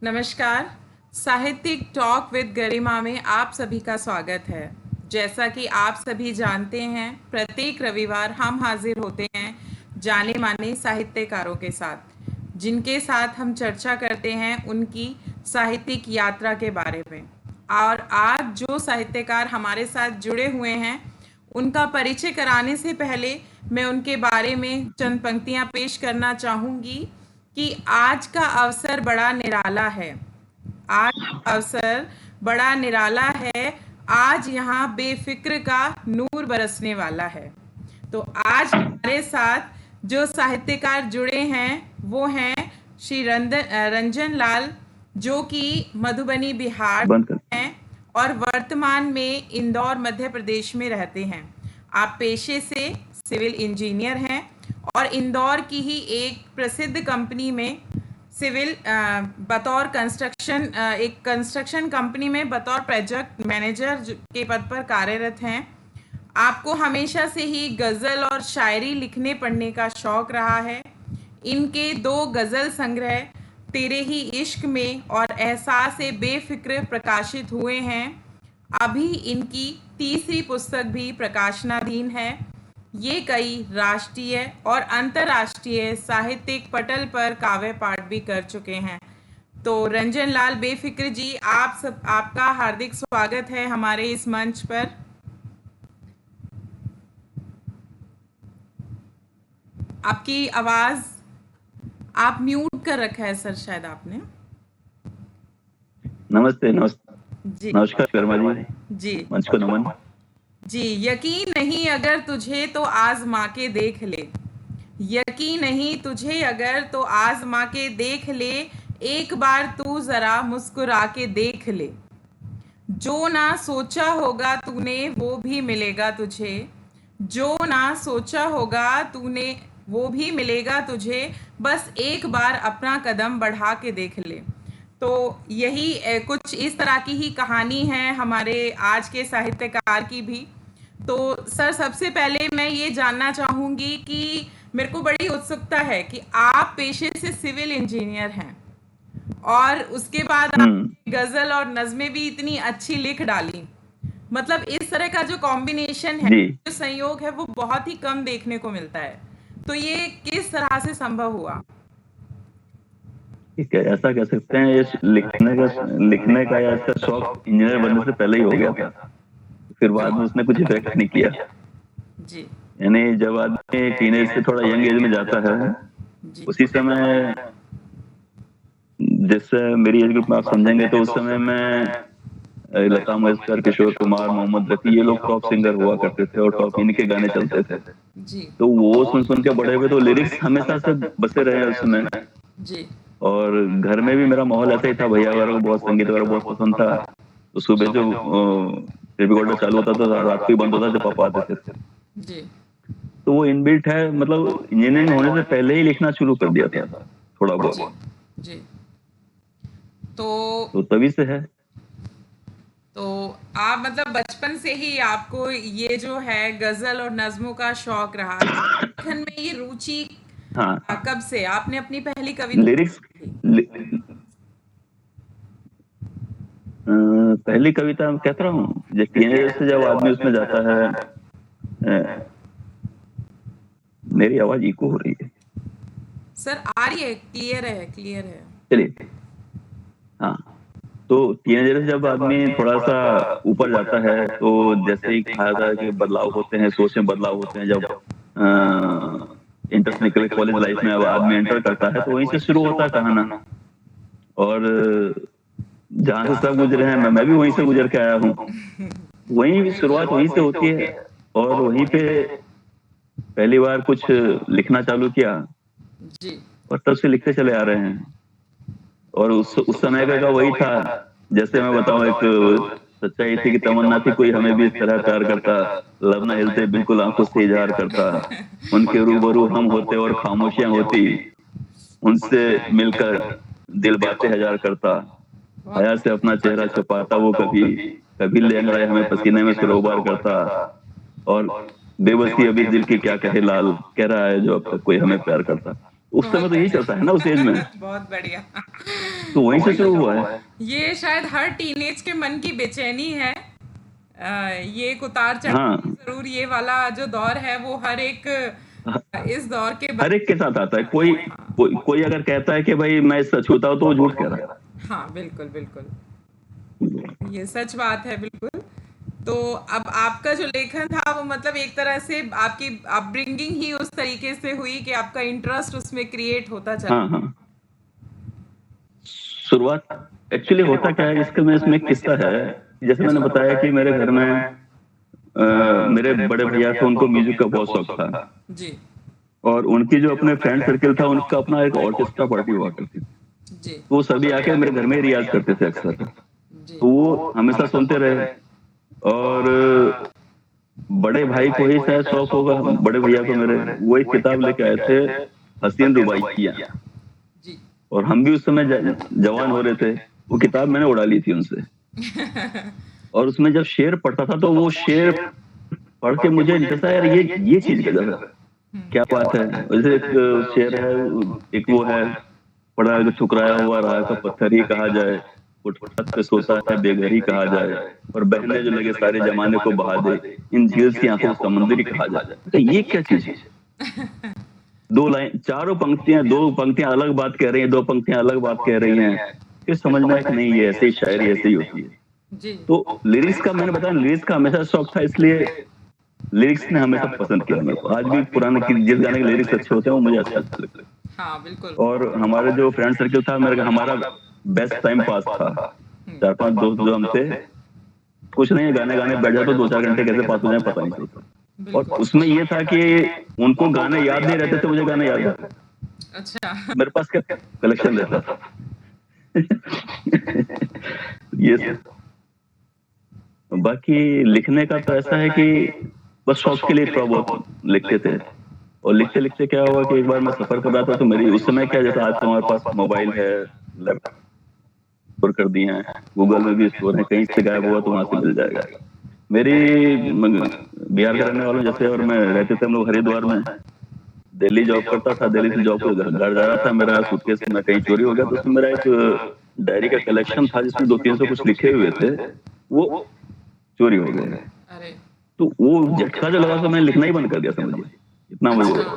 नमस्कार। साहित्यिक talk with गरिमा में आप सभी का स्वागत है। जैसा कि आप सभी जानते हैं, प्रत्येक रविवार हम हाजिर होते हैं जाने माने साहित्यकारों के साथ, जिनके साथ हम चर्चा करते हैं उनकी साहित्यिक यात्रा के बारे में। और आज जो साहित्यकार हमारे साथ जुड़े हुए हैं, उनका परिचय कराने से पहले मैं उनके बारे में चंद पंक्तियां पेश करना चाहूँगी कि आज का अवसर बड़ा निराला है। आज का अवसर बड़ा निराला है। आज यहाँ बेफिक्र का नूर बरसने वाला है। तो आज हमारे साथ जो साहित्यकार जुड़े हैं वो हैं श्री रंजन लाल, जो कि मधुबनी बिहार हैं और वर्तमान में इंदौर मध्य प्रदेश में रहते हैं। आप पेशे से सिविल इंजीनियर हैं और इंदौर की ही एक प्रसिद्ध कंपनी में सिविल बतौर एक कंस्ट्रक्शन कंपनी में बतौर प्रोजेक्ट मैनेजर के पद पर कार्यरत हैं। आपको हमेशा से ही गज़ल और शायरी लिखने पढ़ने का शौक़ रहा है। इनके 2 गज़ल संग्रह तेरे ही इश्क में और एहसास बेफिक्र प्रकाशित हुए हैं। अभी इनकी तीसरी पुस्तक भी प्रकाशनाधीन है। ये कई राष्ट्रीय और अंतर्राष्ट्रीय साहित्यिक पटल पर काव्य पाठ भी कर चुके हैं। तो रंजन लाल बेफिक्र जी, आपका हार्दिक स्वागत है हमारे इस मंच पर। आपकी आवाज आप म्यूट कर रखा है सर, शायद आपने। नमस्ते जी नमस्कार शर्मा जी मंच को नमन जी। यकीन नहीं अगर तुझे तो आजमा के देख ले, यकीन नहीं तुझे अगर तो आजमा के देख ले, एक बार तू जरा मुस्कुरा के देख ले। जो ना सोचा होगा तूने वो भी मिलेगा तुझे, जो ना सोचा होगा तूने वो भी मिलेगा तुझे, बस एक बार अपना कदम बढ़ा के देख ले। तो यही कुछ इस तरह की ही कहानी है हमारे आज के साहित्यकार की भी। तो सर, सबसे पहले मैं ये जानना चाहूँगी कि मेरे को बड़ी उत्सुकता है कि आप पेशे से सिविल इंजीनियर हैं और उसके बाद आप गज़ल और नज़में भी इतनी अच्छी लिख डाली। मतलब इस तरह का जो कॉम्बिनेशन है, जो संयोग है, वो बहुत ही कम देखने को मिलता है। तो ये किस तरह से संभव हुआ? ठीक है, ऐसा कह सकते हैं ये लिखने का या इसका शौक इंजीनियर बनने से पहले ही हो गया था। फिर बाद में उसने कुछ इफेक्ट नहीं किया जी। यानी जब आदमी टीनेज से थोड़ा यंग एज में जाता है, उसी समय जैसे मेरी एज ग्रुप में आप समझेंगे तो उस समय में लता मंगेशकर, किशोर कुमार, मोहम्मद रफी, ये लोग टॉप सिंगर हुआ करते थे और टॉप इनके गाने चलते थे। तो वो सुन के बड़े हुए, तो लिरिक्स हमेशा से बसे रहे उस समय। जी। और घर में भी मेरा माहौल ऐसा ही था, भैया वगैरह को बहुत संगीत वगैरह बहुत पसंद था। तो सुबह जो टेप रिकॉर्डर चालू होता था, रात को ही बंद होता जब पापा आते थे। जी। तो वो इनबिल्ट है, मतलब इंजीनियरिंग होने से पहले ही लिखना शुरू कर दिया था थोड़ा बहुत। जी। तो तभी से है। तो आप मतलब बचपन से ही आपको ये जो है गजल और नज्मों का शौक रहा। लेखन में ये रुचि कब से? आपने अपनी पहली कविता लिरिक्स पहली कविता मैं कहता रहा हूँ, जब टीनेजर से जब आदमी उसमें जाता है। मेरी आवाज इको हो रही है सर? आ रही है, क्लियर है, क्लियर है। चलिए, हाँ। तो टीनेजर से जब आदमी थोड़ा सा ऊपर जाता है, तो जैसे ही कहा था कि बदलाव होते हैं, सोच में बदलाव होते हैं। जब इंटर से निकले कॉलेज लाइफ में अब आदमी एंटर करता है, तो वहीं से शुरू होता है कहाना। और जहाँ से सब गुजरे हैं, मैं भी वहीं से गुजर के आया हूँ। वहीं शुरुआत वहीं से होती है और वहीं पे पहली बार कुछ लिखना चालू किया और तब से लिखते चले आ रहे हैं। और उस समय का वही था, जैसे मैं बताऊं, एक सच्चाई थी कि तमन्ना थी कोई हमें भी इस तरह प्यार करता, लब न हिलते बिल्कुल आंखों से इजहार करता, उनके रूबरू हम होते और खामोशियां होती, उनसे मिलकर दिल बातें हजार करता, हया से अपना चेहरा छुपाता वो कभी कभी ले अंगड़ाए हमें पसीने में सरोबार करता, और बेबसी अभी दिल की क्या कहे लाल, कह रहा है जो अब तक कोई हमें प्यार करता। उस समय तो यही चलता है ना उस एज में, बहुत बढ़िया। तो वहीं से शुरू हुआ है। ये शायद हर टीनेज के मन की बेचैनी है। ये एक उतार चढ़ाव हाँ, जरूर, ये वाला जो दौर है वो हर एक इस दौर के हर एक के साथ आता है। कोई अगर कहता है कि भाई मैं इससे छूता हूँ तो वो झूठ कह रहा है। हाँ, बिल्कुल बिल्कुल, ये सच बात है बिल्कुल। तो अब आपका जो लेखन था वो मतलब एक तरह से आपकी अपब्रिंगिंग ही उस तरीके से हुई कि आपका इंटरेस्ट उसमें क्रिएट होता चला। हाँ हाँ, शुरुआत एक्चुअली होता क्या है, इसमें एक किस्सा है। जैसे मैंने बताया कि मेरे घर में मेरे बड़े भैया थे, उनको म्यूजिक का बहुत शौक था, जी और उनकी जो अपने फ्रेंड सर्किल था उनका अपना एक ऑर्केस्ट्रा पार्टी हुआ करती थी। जी तो वो सभी आके मेरे घर में ही रियाज करते थे अक्सर। जी। तो वो हमेशा सुनते रहे, और बड़े भाई को ही शायद शौक होगा, बड़े भैया को मेरे, वो एक किताब लेके आए थे, हसीन रुबाइयाँ। जी और हम भी उस समय जवान हो रहे थे। वो किताब मैंने उड़ा ली थी उनसे, और उसमें जब शेर पढ़ता था तो वो शेर पढ़ के मुझे जैसा, यार ये चीज गजब है, क्या बात है। जैसे एक शेर है, एक वो है, पड़ा ठुकराया हुआ राह का पत्थर ही कहा जाए, फुटपाथ पे सोता है बेघर ही कहा जाए, और बहने जो लगे सारे जमाने को बहा दे, इन झील की आंखों को समंदर ही कहा जाए। तो ये क्या चीज है? दो लाइन, चारों पंक्तियां, दो पंक्तियां अलग बात कह रही हैं, दो पंक्तियां अलग बात कह रही हैं। फिर समझ में आया कि नहीं, ये ऐसे ही शायरी ऐसे ही होती है। जी तो लिरिक्स का, मैंने बताया, लिरिक्स का हमेशा शौक था, इसलिए लिरिक्स ने हमेशा पसंद किया मेरे को। आज भी पुराने जिस गाने के लिरिक्स अच्छे होते हैं वो मुझे अच्छा लगता है। हाँ बिल्कुल। और हमारे जो फ्रेंड सर्किल था, हमारा बेस्ट टाइम पास था। 4-5 दोस्त जो हम थे, कुछ नहीं, गाने गाने बैठ जाते, 2-4 घंटे कैसे पास हो जाए पता नहीं चलता। और बिल्कुल। उसमें ये था कि उनको गाने याद नहीं रहते थे, मुझे गाने याद रहते थे। अच्छा। मेरे पास क्या कलेक्शन रहता था। ये बाकी लिखने का तो ऐसा है कि बस शौक के लिए थोड़ा बहुत लिखते थे। और लिखते लिखते क्या हुआ कि एक बार मैं सफर कर रहा था, तो मेरी उस समय क्या, जैसा आज तो हमारे पास मोबाइल है, लैपटॉप स्टोर कर दिए हैं, गूगल में भी स्टोर है, कहीं से गायब हुआ तो वहां से मिल जाएगा। मेरी बिहार का रहने वाला हूं जैसे, और मैं रहते थे हम लोग हरिद्वार में, दिल्ली जॉब करता था, दिल्ली से जॉब को घर जा रहा था, मेरा सूटकेस में कहीं चोरी हो गया। तो उसमें मेरा एक डायरी का कलेक्शन था जिसमें 200-300 कुछ लिखे हुए थे, वो चोरी हो गए। अरे तो वो झटका जो लगा, तो मैंने लिखना ही बंद कर दिया, समझिए इतना मुझे। अच्छा।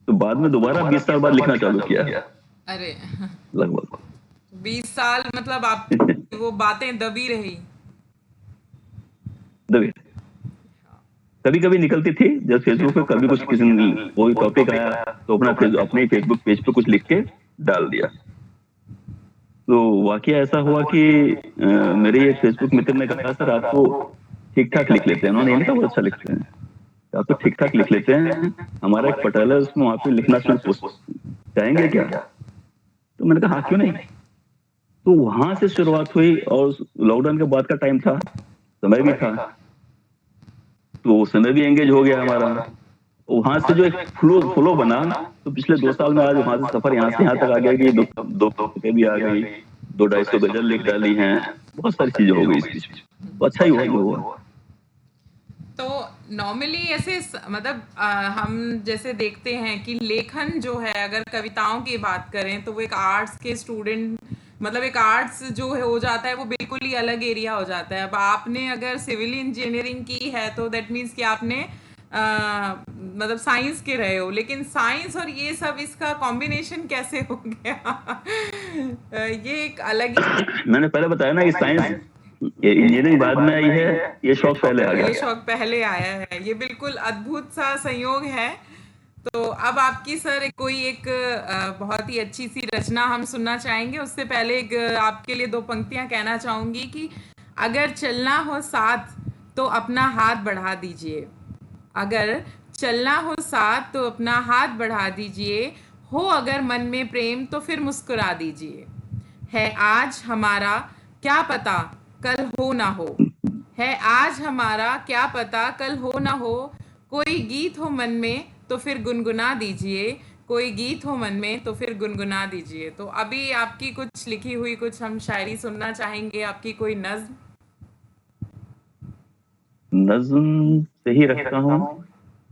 तो बाद में दोबारा 20 साल बाद लिखना चालू किया अरे लगभग। 20 साल मतलब आप वो बातें दबी रही। कभी कभी निकलती थी, जब फेसबुक पे कभी कुछ किसी ने कोई टॉपिक आया तो अपने ही फेसबुक पेज पे कुछ लिख के डाल दिया। तो वाकया ऐसा हुआ कि मेरे एक फेसबुक मित्र ने कहा, सर आप तो ठीक ठाक लिख लेते हैं। उन्होंने ये नहीं कहा बहुत अच्छा लिखते हैं, आप तो ठीक ठाक लिख लेते हैं, हमारा एक पटेल है उसमें वहां पे लिखना चाहेंगे क्या? तो मैंने कहा हाँ, क्यों नहीं। तो वहां से शुरुआत हुई, और लॉकडाउन के बाद का टाइम था, समय भी था, तो समय भी एंगेज हो गया हमारा। वहां से जो एक फ्लो बना, तो पिछले 2 साल में आज वहां से सफर यहाँ से यहाँ तक आ गया कि दो पुस्तकें भी आ गई, 200-250 गजल लिख डाली हैं, बहुत सारी चीजें हो गई इस बीच में। तो अच्छा ही हुआ जो हुआ। तो नॉर्मली ऐसे मतलब हम जैसे देखते हैं कि लेखन जो है, अगर कविताओं की बात करें तो वो एक आर्ट्स के स्टूडेंट, मतलब एक आर्ट्स जो है हो जाता है वो बिल्कुल ही अलग एरिया हो जाता है। अब आपने अगर सिविल इंजीनियरिंग की है तो दैट मीन्स कि आपने मतलब साइंस के रहे हो, लेकिन साइंस और ये सब इसका कॉम्बिनेशन कैसे हो गया? ये एक अलग ही मैंने पहले बताया ना कि साइंस, इंजीनियरिंग बाद में आई है, ये शौक पहले आ ये गया। शौक पहले आया है, ये बिल्कुल अद्भुत सा संयोग है। तो अब आपकी सर कोई एक बहुत ही अच्छी सी रचना हम सुनना चाहेंगे। उससे पहले एक आपके लिए 2 पंक्तियां कहना चाहूंगी कि अगर चलना हो साथ तो अपना हाथ बढ़ा दीजिए, अगर चलना हो साथ तो अपना हाथ बढ़ा दीजिए, हो अगर मन में प्रेम तो फिर मुस्कुरा दीजिए, है आज हमारा क्या पता कल हो ना हो, है आज हमारा क्या पता कल हो ना हो, कोई गीत हो मन में तो फिर गुनगुना दीजिए, कोई गीत हो मन में तो फिर गुनगुना दीजिए। तो अभी आपकी कुछ लिखी हुई कुछ हम शायरी सुनना चाहेंगे, आपकी कोई नज्म। नज्म से ही रखता हूँ।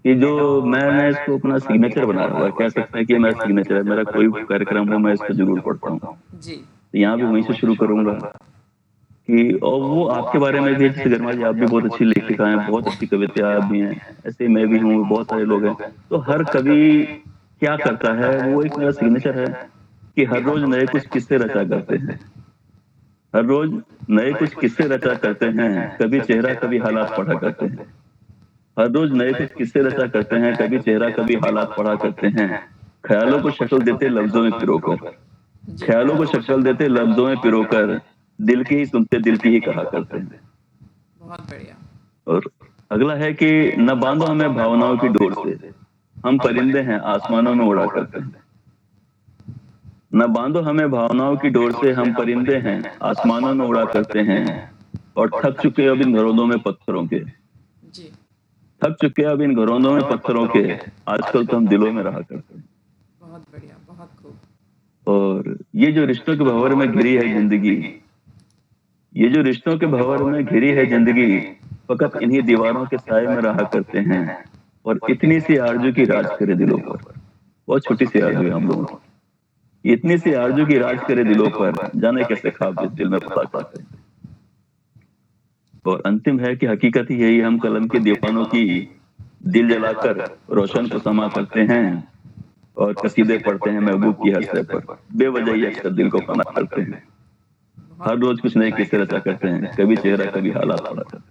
कि जो मैंने इसको अपना सिग्नेचर बनाया हुआ है, कह सकते हैं कि मेरा सिग्नेचर है, मेरा कोई कार्यक्रम हो मैं इसको जरूर पढ़ता हूँ। जी। तो यहाँ भी वहीं से शुरू करूंगा कि और वो आपके बारे में भी है, जैसे गर्मा जी आप भी बहुत अच्छी लेखिका हैं, बहुत अच्छी कविता भी हैं, ऐसे मैं भी हूँ, बहुत सारे लोग हैं। तो हर कवि क्या करता है, वो एक मेरा सिग्नेचर है कि हर रोज नए कुछ किस्से रचा करते हैं, हर रोज नए कुछ किस्से रचा करते हैं, कभी चेहरा कभी हालात पढ़ा करते हैं। हर रोज नए कुछ किस्से रचा करते हैं, कभी चेहरा कभी हालात पढ़ा करते हैं। ख्यालों को शक्ल देते लफ्जों में पिरोकर, जी। ख्यालों को शक्ल देते लफ्जों में पिरोकर, दिल की ही सुनते दिल की ही कहा करते हैं। बहुत बढ़िया। और अगला है कि न बांधो हमें भावनाओं की डोर से, हम परिंदे हैं आसमानों में उड़ा करते हैं। न बांधो हमें भावनाओं की डोर से, हम परिंदे हैं आसमानों में उड़ा करते हैं। और थक चुके अब इन घरौंदों में पत्थरों के, जी। थक चुके अब इन घरौंदों में पत्थरों के, आजकल तो हम दिलों में रहा करते हैं। बहुत बढ़िया, बहुत खूब। और ये जो रिश्तों के भंवर में घिरी है जिंदगी, ये जो रिश्तों के भंवर में घिरी है जिंदगी, फकत इन्हीं दीवारों के साए में रहा करते हैं। और इतनी सी आरजू की राज करे दिलों पर, बहुत छोटी सी आरजू है हम लोगों की, इतनी सी आरजू की राज करे दिलों पर, जाने कैसे ख्वाब जिस दिल में पता करते हैं। और अंतिम है कि हकीकत ही यही, हम कलम के दीवानों की दिल जलाकर रोशन को समा करते हैं। और कसीदे पढ़ते हैं महबूब की हसरत पर, बेवजह ही अक्सर दिल को फना करते हैं। हर रोज कुछ नए किस्से रचा करते हैं, कभी चेहरा कभी हालात पढ़ा करते हैं।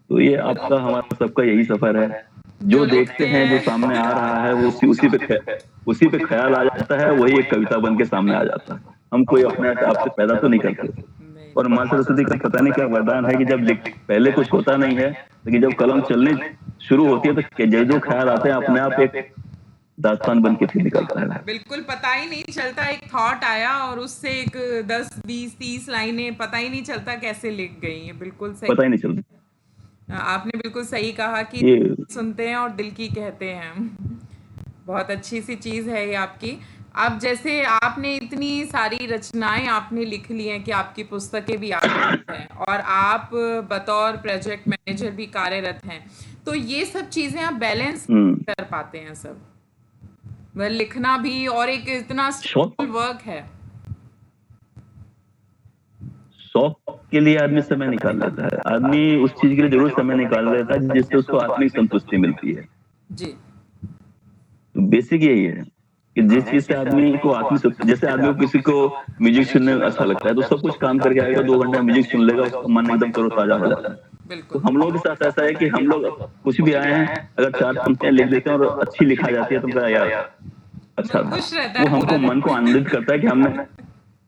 तो ये आपका हमारा सबका यही सफर है, जो देखते हैं जो सामने आ रहा है वो उसी पे ख्याल आ जाता है, वही एक कविता बन के सामने आ जाता है। हम कोई अपने आप से पैदा तो नहीं करते। नहीं। और माँ सरस्वती का पता नहीं क्या वरदान है कि जब पहले कुछ होता नहीं है, लेकिन जब कलम चलने शुरू होती है तो जो जो ख्याल आते हैं अपने आप एक दास्तान बन के फिर निकलता है। बिल्कुल पता ही नहीं चलता, एक थॉट आया और उससे एक 10 20 30 लाइनें पता ही नहीं चलता कैसे लिख गई हैं। बिल्कुल सही। पता ही नहीं चलता आपने बिल्कुल सही कहा कि ये। सुनते हैं और दिल की कहते हैं। बहुत अच्छी सी चीज़ है ये आपकी। अब जैसे आपने इतनी सारी रचनाएं आपने लिख ली हैं कि आपकी पुस्तकें भी आ चुकी हैं और आप बतौर प्रोजेक्ट मैनेजर भी कार्यरत हैं, तो ये सब चीज़ें आप बैलेंस कर पाते हैं सब, वह लिखना भी और एक इतना शौक वर्क है। शौक के लिए आदमी समय निकाल लेता है, आदमी उस चीज के लिए जरूर समय निकाल लेता है जिससे उसको आत्मिक संतुष्टि मिलती है। जी। तो बेसिक यही है कि जिस चीज से आदमी को आत्मिक, जैसे आदमी को किसी को म्यूजिक सुनने में अच्छा लगता है तो सब कुछ काम करके आएगा, 2 घंटा म्यूजिक सुन लेगा, उसका मन एकदम तरोताजा हो जाता है। तो बिल्कुल। हम लोगों के साथ ऐसा है कि हम लोग कुछ भी आए हैं, अगर 4 पंक्तियां लिख देते हैं और अच्छी लिखा जाती है तो कहा यार अच्छा था, खुश रहता वो है हमको पूरा मन को आनंदित करता है कि हमने,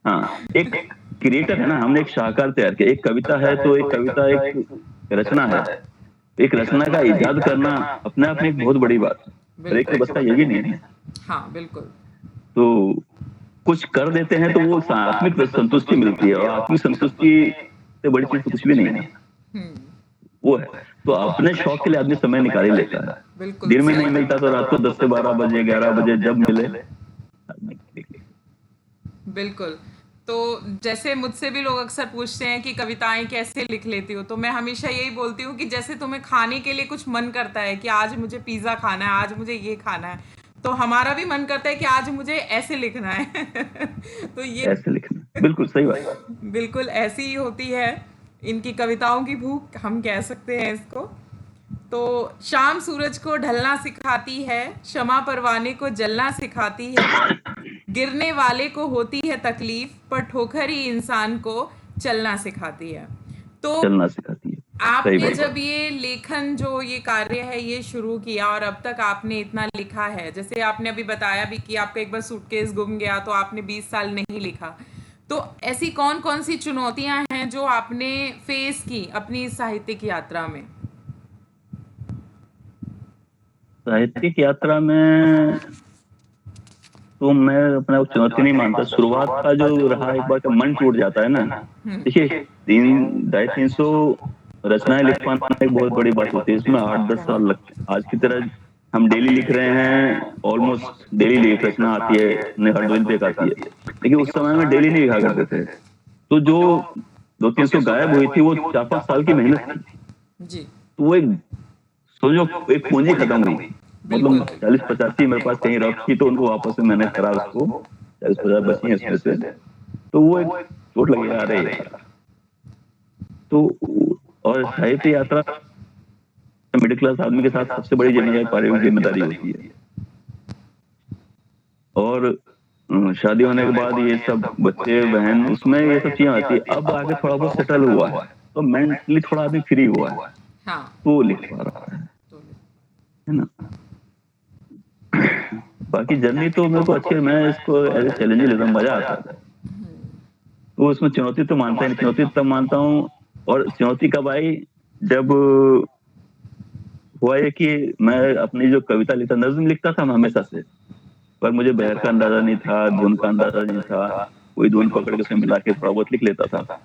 हाँ, एक क्रिएटर है ना, हमने एक शाहकार तैयार किया। एक कविता है तो एक कविता एक रचना है, एक रचना का इजाद करना अपने आप में एक बहुत बड़ी बात है। और एक तो बस का ये भी नहीं है, हाँ बिल्कुल। तो कुछ कर देते हैं तो वो आत्मिक संतुष्टि मिलती है, और आत्मिक संतुष्टि से बड़ी चीज तो कुछ भी नहीं है, वो है। तो अपने शौक के लिए आदमी समय निकाल ही लेता है, बिल्कुल दिन में सही। नहीं मिलता तो रात को 10 से 12 बजे 11 बजे जब मिले आदमी लिख ले। बिल्कुल। तो जैसे मुझसे भी लोग अक्सर पूछते हैं कि कविताएं कैसे लिख लेती हो, तो मैं हमेशा यही बोलती हूँ कि जैसे तुम्हें खाने के लिए कुछ मन करता है कि आज मुझे पिज़्ज़ा खाना है, आज मुझे ये खाना है, तो हमारा भी मन करता है कि आज मुझे ऐसे लिखना है। तो ये ऐसे लिखना बिल्कुल सही बात। बिल्कुल ऐसी ही होती है इनकी कविताओं की भूख, हम कह सकते हैं इसको। तो शाम सूरज को ढलना सिखाती है, शमा परवाने को जलना सिखाती है, गिरने वाले को होती है तकलीफ, पर ठोकर ही इंसान को चलना सिखाती है। तो चलना सिखाती है, सही आपने बात। जब ये लेखन जो ये कार्य है ये शुरू किया और अब तक आपने इतना लिखा है, जैसे आपने अभी बताया भी कि आपका एक बार सूटकेस गुम गया तो आपने 20 साल नहीं लिखा, तो ऐसी कौन कौन सी चुनौतियां हैं जो आपने फेस की अपनी साहित्यिक यात्रा में? साहित्यिक यात्रा में तो मैं अपना को चुनौती नहीं मानता। शुरुआत का जो रहा, एक बार का मन टूट जाता है ना, देखिए 300-350 रचनाएं लिख पाना एक बहुत बड़ी बात होती है, इसमें 8-10 साल लगते हैं। आज की तरह हम डेली लिख रहे हैं, ऑलमोस्ट डेली एक रचना आती है, हर 2 दिन पे एक आती है, लेकिन उस समय में डेली नहीं लिखा करते थे। तो जो 200-300 गायब हुई थी वो 4-5 साल की मेहनत थी। जी। तो वो एक समझो एक पूंजी खत्म हुई, बिल्कुल मतलब 40-85 मेरे पास कहीं रख थी, तो उनको वापस से मैंने करा, उसको 40-50 बची हैं इसमें से, तो वो एक चोट लगी, अरे यार। तो और साहित्य यात्रा मिडिल क्लास आदमी के साथ सबसे बड़ी जिम्मेदारी, पारिवारिक जिम्मेदारी होती है। और शादी होने के बाद ये सब बच्चे बहन, उसमें ये सब चीजें आती है। अब आगे थोड़ा बहुत सेटल हुआ है, तो मेंटली थोड़ा आदमी फ्री हुआ है, हाँ तो वो लिख पा रहा तो है ना। बाकी जर्नी तो मेरे को अच्छी है, मैं इसको एज ए चैलेंज लेता हूँ, मजा आता है। तो उसमें चुनौती तो मानता ही नहीं, चुनौती तब मानता हूँ, और चुनौती कब आई, जब हुआ ये कि मैं अपनी जो कविता लिखता, नज्म लिखता था मैं हमेशा से, पर मुझे बहर का अंदाजा नहीं था, धुन का अंदाजा नहीं था, कोई धुन पकड़ के उसे मिला के थोड़ा बहुत लिख लेता था।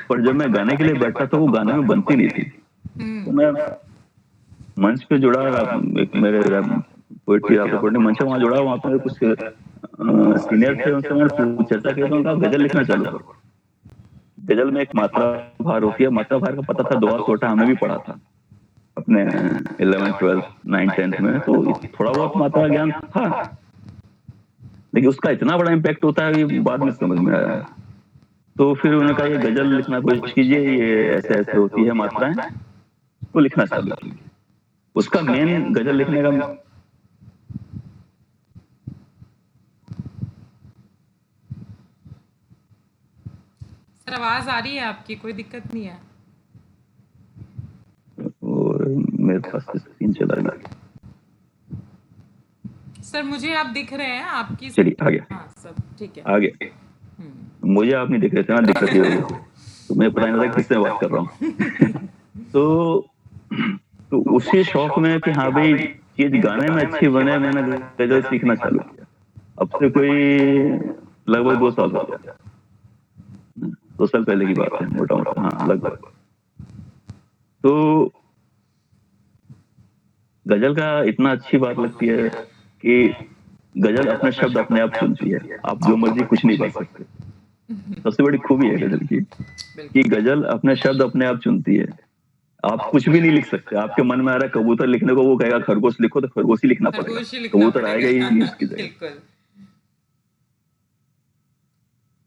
पर जब मैं गाने के लिए बैठता था, वो गाने में बनती नहीं थी। तो मैं मंच पे जुड़ा, एक मेरे पोएट्री पोएट्री मंच वहां जुड़ा, वहां पे कुछ सीनियर थे, उनसे मैंने चर्चा की, तो उन्होंने कहा गजल लिखना चालू करो। गजल में एक मात्रा भार होती है, मात्रा भार का पता था, दोहा सोटा हमें भी पढ़ा था अपने 11th 12th 9th 10th में, तो थोड़ा बहुत मात्रा ज्ञान था, लेकिन उसका इतना बड़ा इम्पैक्ट होता है ये बाद में समझ में आया। तो फिर उन्होंने कहा ये गजल लिखना कोशिश कीजिए, ये ऐसे ऐसे होती है मात्राएं, तो लिखना चालू कीजिए। उसका मेन गजल लिखने का सर आवाज आ रही है आपकी, कोई दिक्कत नहीं है? और मेरे पास स्क्रीन चला गया, सर मुझे आप दिख रहे हैं, आपकी चलिए आ गया, हाँ सब ठीक है। आ गया। मुझे आप नहीं दिख रहे थे ना, दिक्कत ये होगी, तो मुझे पता नहीं था किससे बात कर रहा हूँ। तो उसी शौक में कि हाँ भाई चीज गाने में अच्छी बने, मैंने गजल सीखना चालू किया। अब से कोई लगभग 2 साल हो गया, 2 साल पहले की बात है मोटा मोटा, हाँ लगभग। तो गजल का इतना अच्छी बात लगती है कि गजल अपने शब्द अपने आप चुनती है, आप जो मर्जी कुछ नहीं कर सकते। सबसे बड़ी खूबी है गजल की कि गजल अपने शब्द अपने आप चुनती है, आप कुछ भी नहीं लिख सकते। आपके मन में आ रहा है कबूतर लिखने को, वो कहेगा खरगोश लिखो, तो खरगोश ही लिखना पड़ेगा, खरगोश ही लिखना कबूतर आएगा ही नहीं उसकी जगह। बिल्कुल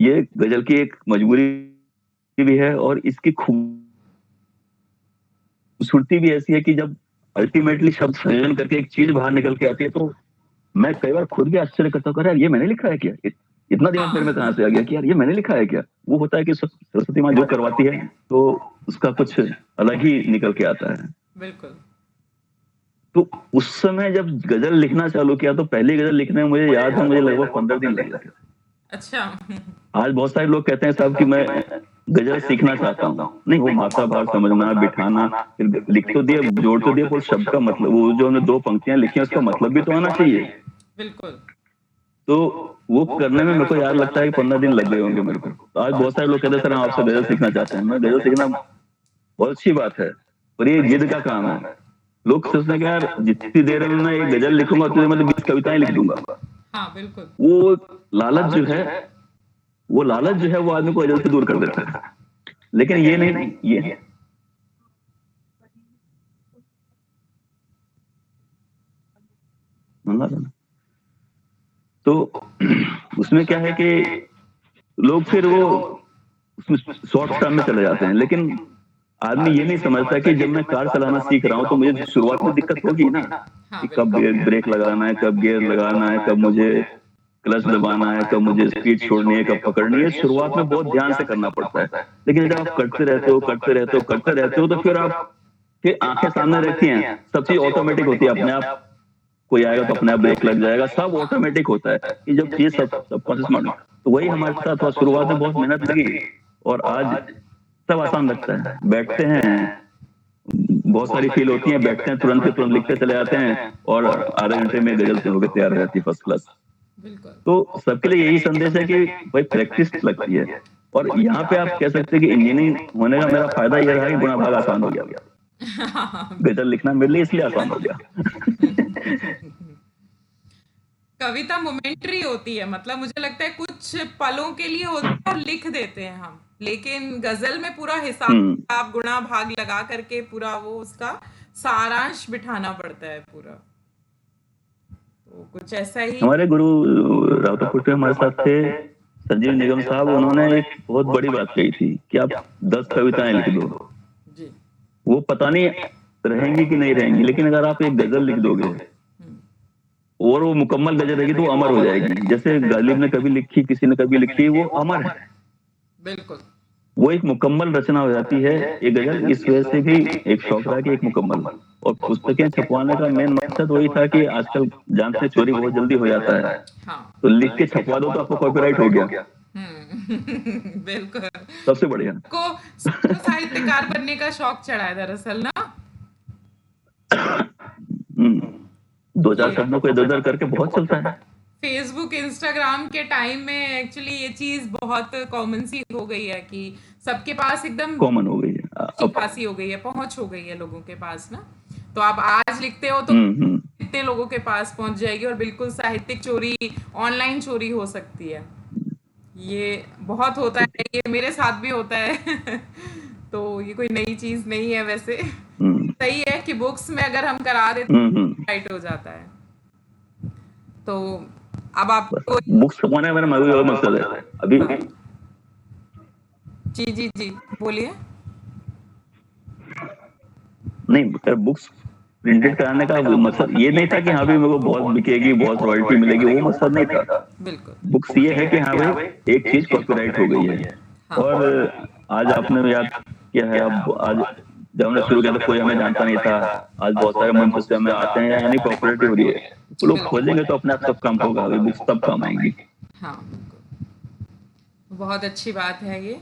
ये गजल की एक मजबूरी भी है, और इसकी खूबसूरती भी ऐसी है कि जब अल्टीमेटली शब्द संयोजन करके एक चीज बाहर निकल के आती है, तो मैं कई बार खुद भी आश्चर्य करता हूँ, यार ये मैंने लिखा है क्या, इतना दिमाग मेरे में कहाँ से आ गया कि यार ये मैंने लिखा है क्या। वो होता है कि सरस्वती माँ जो करवाती है तो उसका कुछ अलग ही निकल के आता है। बिल्कुल। तो उस समय जब गजल लिखना चालू किया, तो पहली गजल लिखने में मुझे याद है, मुझे लगभग 15 दिन लगे थे। अच्छा आज बहुत सारे लोग कहते हैं साहब कि मैं गजल सीखना चाहता हूँ, नहीं वो मात्रा भार समझना, बिठाना, फिर लिख तो दिए, जोड़ तो दिए, पर शब्द का मतलब, वो जो हमने 2 पंक्तियां लिखी हैं उसका मतलब भी तो आना चाहिए। बिल्कुल तो वो करने में मेरे को यार लगता है कि 15 दिन लग गए होंगे मेरे को। तो आज बहुत सारे लोग कहते हैं सर हम आपसे गजल सीखना चाहते हैं। मैं गजल सीखना बहुत अच्छी बात है, पर ये जिद का काम है। लोग सोचते हैं कि यार जितनी देर में मैं एक गजल लिखूंगा उतनी देर में 20 कविताएं लिख दूंगा। हाँ बिल्कुल। वो लालच जो है, वो आदमी को गजल से दूर कर देता है। लेकिन ये नहीं, ये तो उसमें क्या है कि लोग फिर वो उसमें शॉर्ट टर्म में चले जाते हैं, लेकिन आदमी ये नहीं समझता कि जब मैं कार चलाना सीख रहा हूँ तो मुझे शुरुआत में दिक्कत होगी ना, कि कब ब्रेक लगाना है, कब गियर लगाना है, कब मुझे क्लच दबाना है, कब मुझे स्पीड छोड़नी है, कब पकड़नी है। शुरुआत में बहुत ध्यान से करना पड़ता है, लेकिन जब आप करते रहते हो तो फिर आंखें सामने रहती हैं, सब चीज ऑटोमेटिक होती है, अपने आप कोई आएगा तो अपने आप ब्रेक लग जाएगा, सब ऑटोमेटिक होता है कि जब चीज सब कॉन्शियस माइंड। तो वही हमारे साथ हुआ, शुरुआत में बहुत मेहनत लगी, और आज सब आसान लगता है। बैठते हैं, बहुत सारी फील होती है, बैठते हैं तुरंत के तुरंत लिखते चले जाते हैं, और आधे घंटे में गजल से होकर तैयार हो जाती है, फर्स्ट क्लास। तो सबके लिए यही संदेश है कि भाई प्रैक्टिस लगती है। और यहाँ पे आप कह सकते हैं कि इंजीनियरिंग होने का मेरा फायदा यह रहा कि गुणा भाग आसान हो गया, गजल लिखना मेरे लिए इसलिए आसान हो गया। कविता मोमेंटरी होती है, मतलब मुझे लगता है कुछ पलों के लिए होती है और लिख देते हैं हम, लेकिन गजल में पूरा हिसाब किताब गुणा भाग लगा करके पूरा वो उसका सारांश बिठाना पड़ता है पूरा। तो कुछ ऐसा ही। हमारे गुरु रावतपुर में हमारे साथ थे संजीव निगम साहब, उन्होंने एक बहुत बड़ी बात कही थी कि आप 10 कविताएं लिख दो, जी। वो पता नहीं रहेंगी कि नहीं रहेंगी, लेकिन अगर आप एक गजल लिख दोगे और वो मुकम्मल गजल रहेगी तो वो अमर हो जाएगी। जैसे गालिब ने कभी लिखी, किसी ने कभी लिखी, वो अमर है, बिल्कुल। वो एक मुकम्मल रचना हो जाती है ये गजल। इस वजह से भी एक शौक रहा कि एक मुकम्मल, और पुस्तकें छपवाने का मेन मकसद वही था कि आजकल जानते हैं चोरी बहुत जल्दी हो जाता है, हाँ। तो लिख के छपवा दो तो आपको कॉपीराइट हो गया, बिल्कुल। सबसे बढ़िया। को सबको साहित्यकार बनने का शौक चढ़ा है दरअसल ना। दो चार शब्दों को इधर उधर करके बहुत चलता है। फेसबुक इंस्टाग्राम के टाइम में एक्चुअली ये चीज बहुत कॉमन सी हो गई है कि सबके पास एकदम कॉमन हो गई है अच्छी अब। खासी हो गई है, पहुंच हो गई है लोगों के पास ना। तो आप आज लिखते हो तो कितने लोगों के पास पहुंच जाएगी, और बिल्कुल साहित्यिक चोरी, ऑनलाइन चोरी हो सकती है। ये बहुत होता है, ये मेरे साथ भी होता है। तो ये कोई नई चीज नहीं है वैसे। सही है कि बुक्स में अगर हम करा देते राइट हो जाता है। तो अब आपको बुक्स छपवाने का मेरा मकसद और मकसद है अभी। जी जी जी बोलिए। नहीं, बुक्स प्रिंटेड कराने का मकसद ये नहीं था कि हाँ भाई मेरे को बहुत बिकेगी, बहुत रॉयल्टी मिलेगी, वो मकसद नहीं था। बिल्कुल। बुक्स ये है कि हाँ भाई एक चीज कॉपीराइट हो गई है। और आज आपने याद किया है, अब आज जब हमने शुरू किया था कोई हमें जानता नहीं था, आज बहुत सारे मंच से हमें आते हैं, यानी कॉपीराइट हो रही है, तो लोग खोजेंगे तो अपने आप सब काम होगा, अभी बुक्स तब काम आएंगी। हाँ बिल्कुल, बहुत अच्छी बात है ये।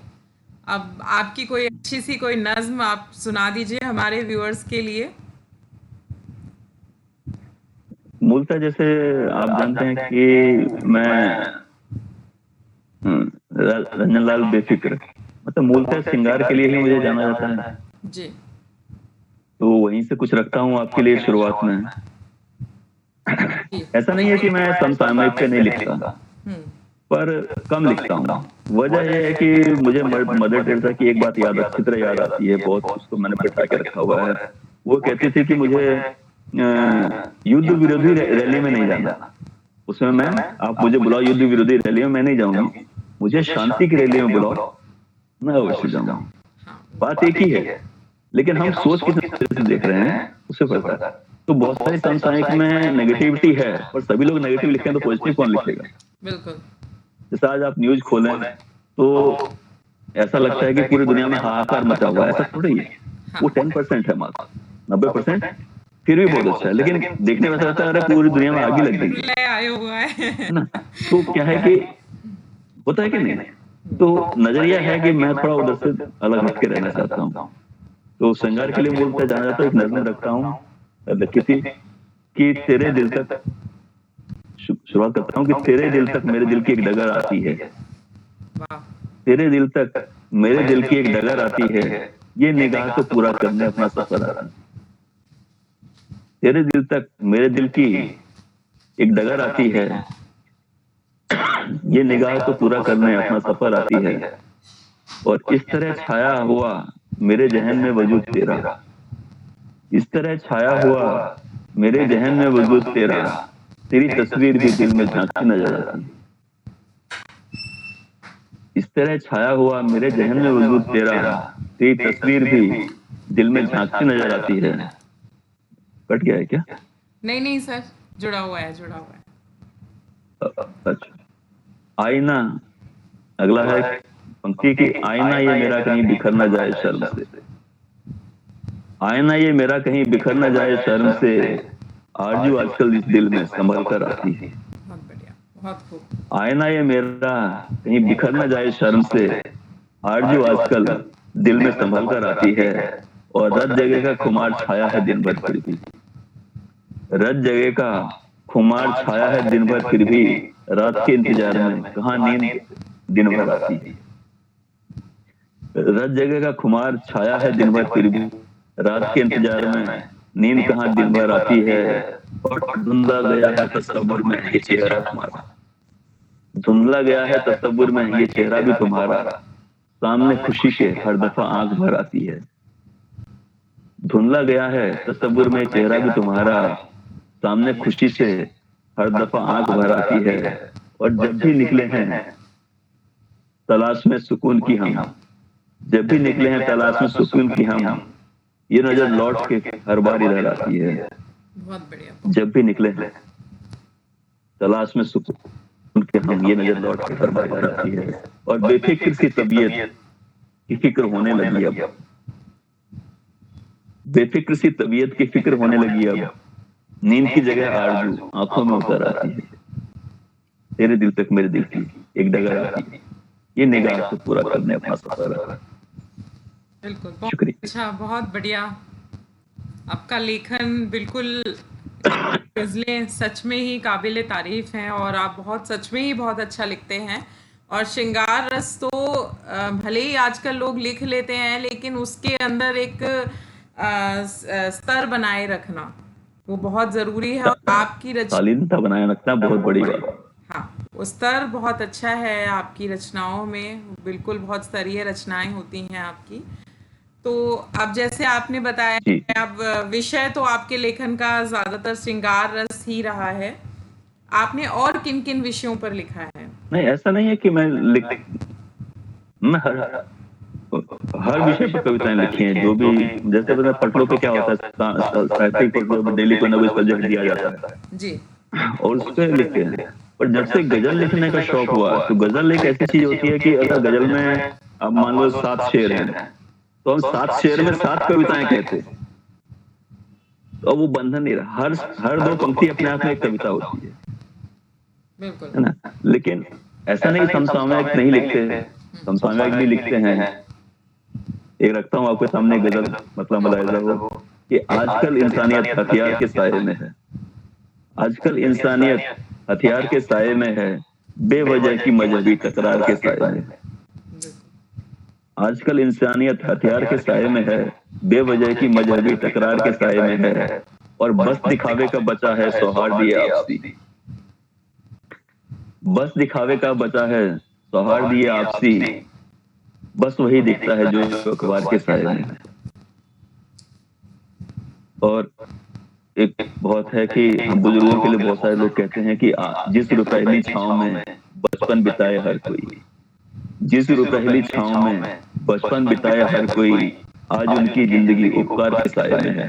अब आपकी कोई अच्छी सी कोई नज्म आप सुना दीजिए हमारे व्यूअर्स के लिए। मूलतः जैसे आप जानते हैं कि मैं रंजन लाल बेफिक्र, मतलब मूलतः श्रृंगार के लिए ही मुझे जाना जाता है, जी। तो वहीं से कुछ रखता हूँ आपके लिए शुरुआत में। ऐसा नहीं है कि मैं समसामयिक पे नहीं लिखता, पर कम लिखता हूँ। वजह यह है कि मुझे मदर टेरेसा की एक बात अच्छी तरह याद आती है, बहुत उसको मैंने बैठा के रखा हुआ है। वो कहती थी कि मुझे युद्ध विरोधी रैली में नहीं जाना, उसमें मैं, आप मुझे बुलाओ युद्ध विरोधी रैली में मैं नहीं जाऊंगी, मुझे शांति की रैली में बुलाओ, मैं अवश्य जाऊंगा। बात एक ही है, लेकिन हम सोच किस तरह से देख रहे हैं उससे पड़ता है। तो बहुत सारी समसामयिक में नेगेटिविटी है, और सभी लोग नेगेटिव लिखें तो पॉजिटिव कौन लिखेगा? बिल्कुल। जैसे आज आप न्यूज खोलें तो ऐसा लगता है कि पूरी दुनिया में हाहाकार मचा हुआ है, ऐसा थोड़ी है। वो 10% है मात्र, 90% फिर भी बहुत अच्छा है, लेकिन देखने में ऐसा लगता है अरे पूरी दुनिया में आग ही लग गई आया हुआ है ना। तो क्या है कि होता है कि नहीं, तो नजरिया है कि मैं थोड़ा उधर से अलग हट के रहना चाहता हूँ। तो श्रृंगार के लिए मूलतः जाना जाता है, एक नज्म रखता हूँ लिखी थी कि तेरे दिल तक, शुरुआत करता हूँ कि तेरे दिल तक मेरे दिल की एक डगर आती है, तेरे दिल तक मेरे दिल की एक डगर आती है, ये निगाह तो पूरा करने अपना सफर आती है। तेरे दिल तक मेरे दिल की एक डगर आती है, ये निगाह तो पूरा करने अपना सफर आती है, और इस तरह छाया हुआ मेरे जहन में वजूद तेरा, इस तरह छाया हुआ मेरे जहन में वजूद तेरा, तेरी तस्वीर भी दिल में झांकती नजर आती है। इस तरह छाया हुआ मेरे जहन में वजूद तेरा, तेरी तस्वीर भी दिल में झांकती नजर आती है। कट गया है क्या? नहीं नहीं सर, जुड़ा हुआ है, जुड़ा हुआ है। अच्छा, आईना, अगला है पंक्ति की, आईना ये मेरा कहीं बिखर न जाए शर्म से, आईना ये मेरा कहीं बिखर न जाए शर्म से, आरजू आजकल इस दिल में संभल कर आती है। बहुत बढ़िया, बहुत खूब। आईना ये मेरा कहीं बिखर न जाए शर्म से, आरजू आजकल दिल में संभल कर आती है, और रत जगह का खुमार छाया है दिन भर फिर भी, रत जगह का खुमार छाया है दिन भर फिर भी, रात के इंतजार में कहाँ नींद दिन भर आती है। रत जगह का खुमार छाया है दिन भर फिर भी, रात के इंतजार में नींद कहाँ दिन भर आती है, और धुंधला गया है तस्वुर में ये चेहरा तुम्हारा, धुंधला गया है तस्वुर में ये चेहरा भी तुम्हारा, सामने खुशी के हर दफा आंख भर आती है। धुंधला गया है तस्वीर में चेहरा भी तुम्हारा, सामने खुशी से हर दफा आंख भर आती है। और जब भी निकले हैं तलाश में सुकून की हम, जब भी निकले हैं तलाश में सुकून की हम, ये नजर लौट के हर बार इधर आती है। बहुत बढ़िया। जब भी निकले हैं तलाश में सुकून के हम, ये नजर लौट के हर बार इधर आती है। और बेफिक्र सी तबीयत की फिक्र होने लगी अब, बेफिक्र सी तबीयत की फिक्र होने लगी अब, नींद की जगह आरजू आंखों में उतर आती है। तेरे दिल तक मेरे दिल की एक डगर आती है, ये निगाह से पूरा करने अपना सफर है। बिल्कुल, बहुत शुक्रिया। अच्छा, बहुत बढ़िया। आपका लेखन बिल्कुल, गज़लें सच में ही काबिल तारीफ़ हैं और आप बहुत सच में ही बहुत अच्छा लिखते हैं। और श्रृंगार रस तो भले ही आजकल लोग लिख लेते हैं, लेकिन उसके अंदर एक स्तर बनाए रखना वो बहुत ज़रूरी है। और आपकी शालीनता बनाए रखना बहुत बड़ी बात है। हाँ, वो स्तर बहुत अच्छा है आपकी रचनाओं में, बिल्कुल बहुत स्तरीय रचनाएं होती हैं आपकी। तो अब जैसे आपने बताया, जी अब विषय तो आपके लेखन का ज़्यादातर श्रृंगार रस ही रहा है। आपने और किन-किन विषयों पर लिखा है? नहीं, ऐसा नहीं है कि मैं हर विषय पर कविताएं लिखी हैं। जो भी, जैसे पता पटलों पे क्या होता है, साहित्यिक पटलों पे डेली कोई ना कोई सब्जेक्ट दिया जाता है जी। और उस पे लिखते हैं। पर जब से गजल लिखने का शौक हुआ, तो गजल एक ऐसी चीज होती है कि अगर गजल में अब मान लो 7 शेर हैं, तो हम 7 शेर में 7 कविताएं कहते हैं, तो वो बंधन नहीं रहा। हर 2 पंक्ति अपने आप में एक कविता होती है बिल्कुल। ना। लेकिन ऐसा नहीं समसामयिक नहीं लिखते, समसामयिक भी लिखते हैं। एक रखता हूँ आपके सामने गजल, मतलब मलाइजा हो कि आजकल इंसानियत हथियार के साए में है, आजकल इंसानियत हथियार के साए में है, बेवजह की मजहबी तकरार के साए में है। आजकल इंसानियत हथियार के साए में है, बेवजह की मजहबी तकरार के साए में है। और बस दिखावे का बचा है सौहार्द ये आपसी, बस दिखावे का बचा है सौहार्द ये आपसी, बस वही दिखता है जो अखबार के साए में है। और एक बहुत है कि हम बुजुर्गों के लिए बहुत सारे लोग कहते हैं कि जिस रुपहली छांव में बचपन बिताए हर कोई, जिस रुपहली छांव में बचपन बिताए हर कोई, आज उनकी जिंदगी उपकार के साए में है।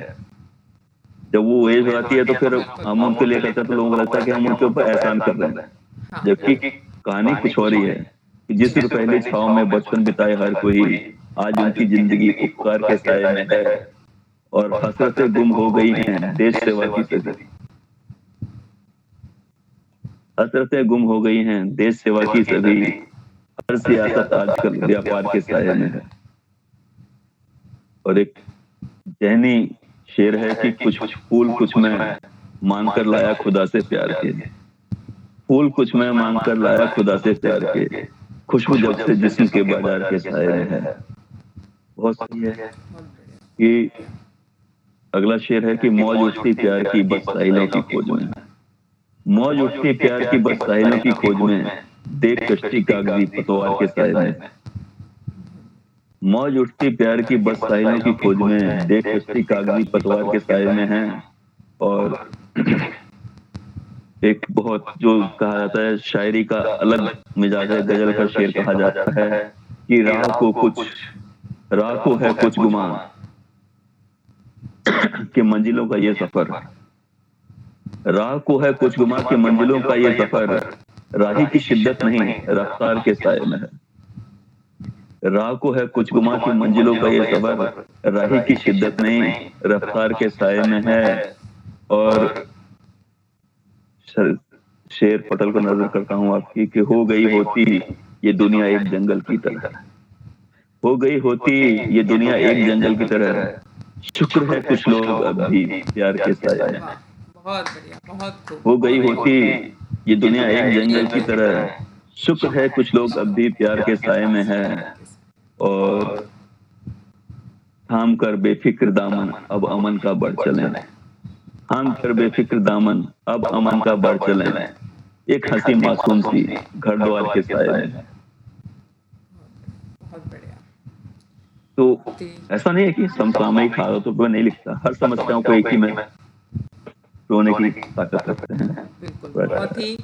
जब वो एज हो जाती है तो फिर हम उनके लिए कहते हैं, तो लोगों को लगता है कि हम उनके ऊपर एहसान कर रहे हैं, जबकि कहानी कुछ और ही है कि जिस पहली छाव में बचपन बिताए हर कोई, आज उनकी जिंदगी उपकार के साए में है। और हसरतें गुम हो गई हैं देश सेवा की सदी, हसरतें गुम हो गई हैं देश सेवा की सभी, हर सियासत आजकल व्यापार के साए में है। और एक जहनी शेर है कि कुछ फूल कुछ मैं मांग कर लाया खुदा से प्यार के, फूल कुछ मैं मांग कर लाया खुदा से प्यार के, खुशबू जब से जिस्म के बाजार के साए में है। बहुत सही है कि अगला शेर है कि मौज उठती प्यार की बस साहिलों की खोज में, मौज उठती प्यार की बस साहिलों की खोज में, देख कश्ती कागजी पतवार के साए में, मौज उठती प्यार की बस साहिलों की खोज में, देख कश्ती कागजी पतवार के साए में है। और एक बहुत जो कहा जाता है शायरी का अलग मिजाज है, गजल का शेर कहा जाता है कि राह को है कुछ गुमान कि मंजिलों का ये सफर, राह को है कुछ गुमान कि मंजिलों का ये सफर, राही की शिद्दत नहीं रफ्तार के साए में है। राह को है कुछ गुमा की मंजिलों का ये सफर, राही की शिद्दत नहीं रफ्तार के साए में है। और शेर पटल को नजर करता हूँ आपकी कि हो गई होती ये दुनिया एक जंगल की तरह, हो गई होती ये दुनिया एक जंगल की तरह, शुक्र है कुछ लोग अब भी प्यार के साए में। बहुत बढ़िया, बहुत खूब। हो गई होती ये दुनिया एक जंगल की तरह, शुक्र है कुछ लोग अब भी प्यार के साए में है। और थाम कर बेफिक्र दामन अब अमन का बढ़ चले, थाम कर बेफिक्र दामन अब अमन का बढ़ चले, एक हंसी मासूम सी घर द्वार के साए में। बहुत बढ़िया। तो जी, ऐसा नहीं है कि समसामयिक हालातों पर नहीं लिखता, हर समस्याओं को एक ही में रोने की ताकत रखते हैं। बिल्कुल। बट बहुत ही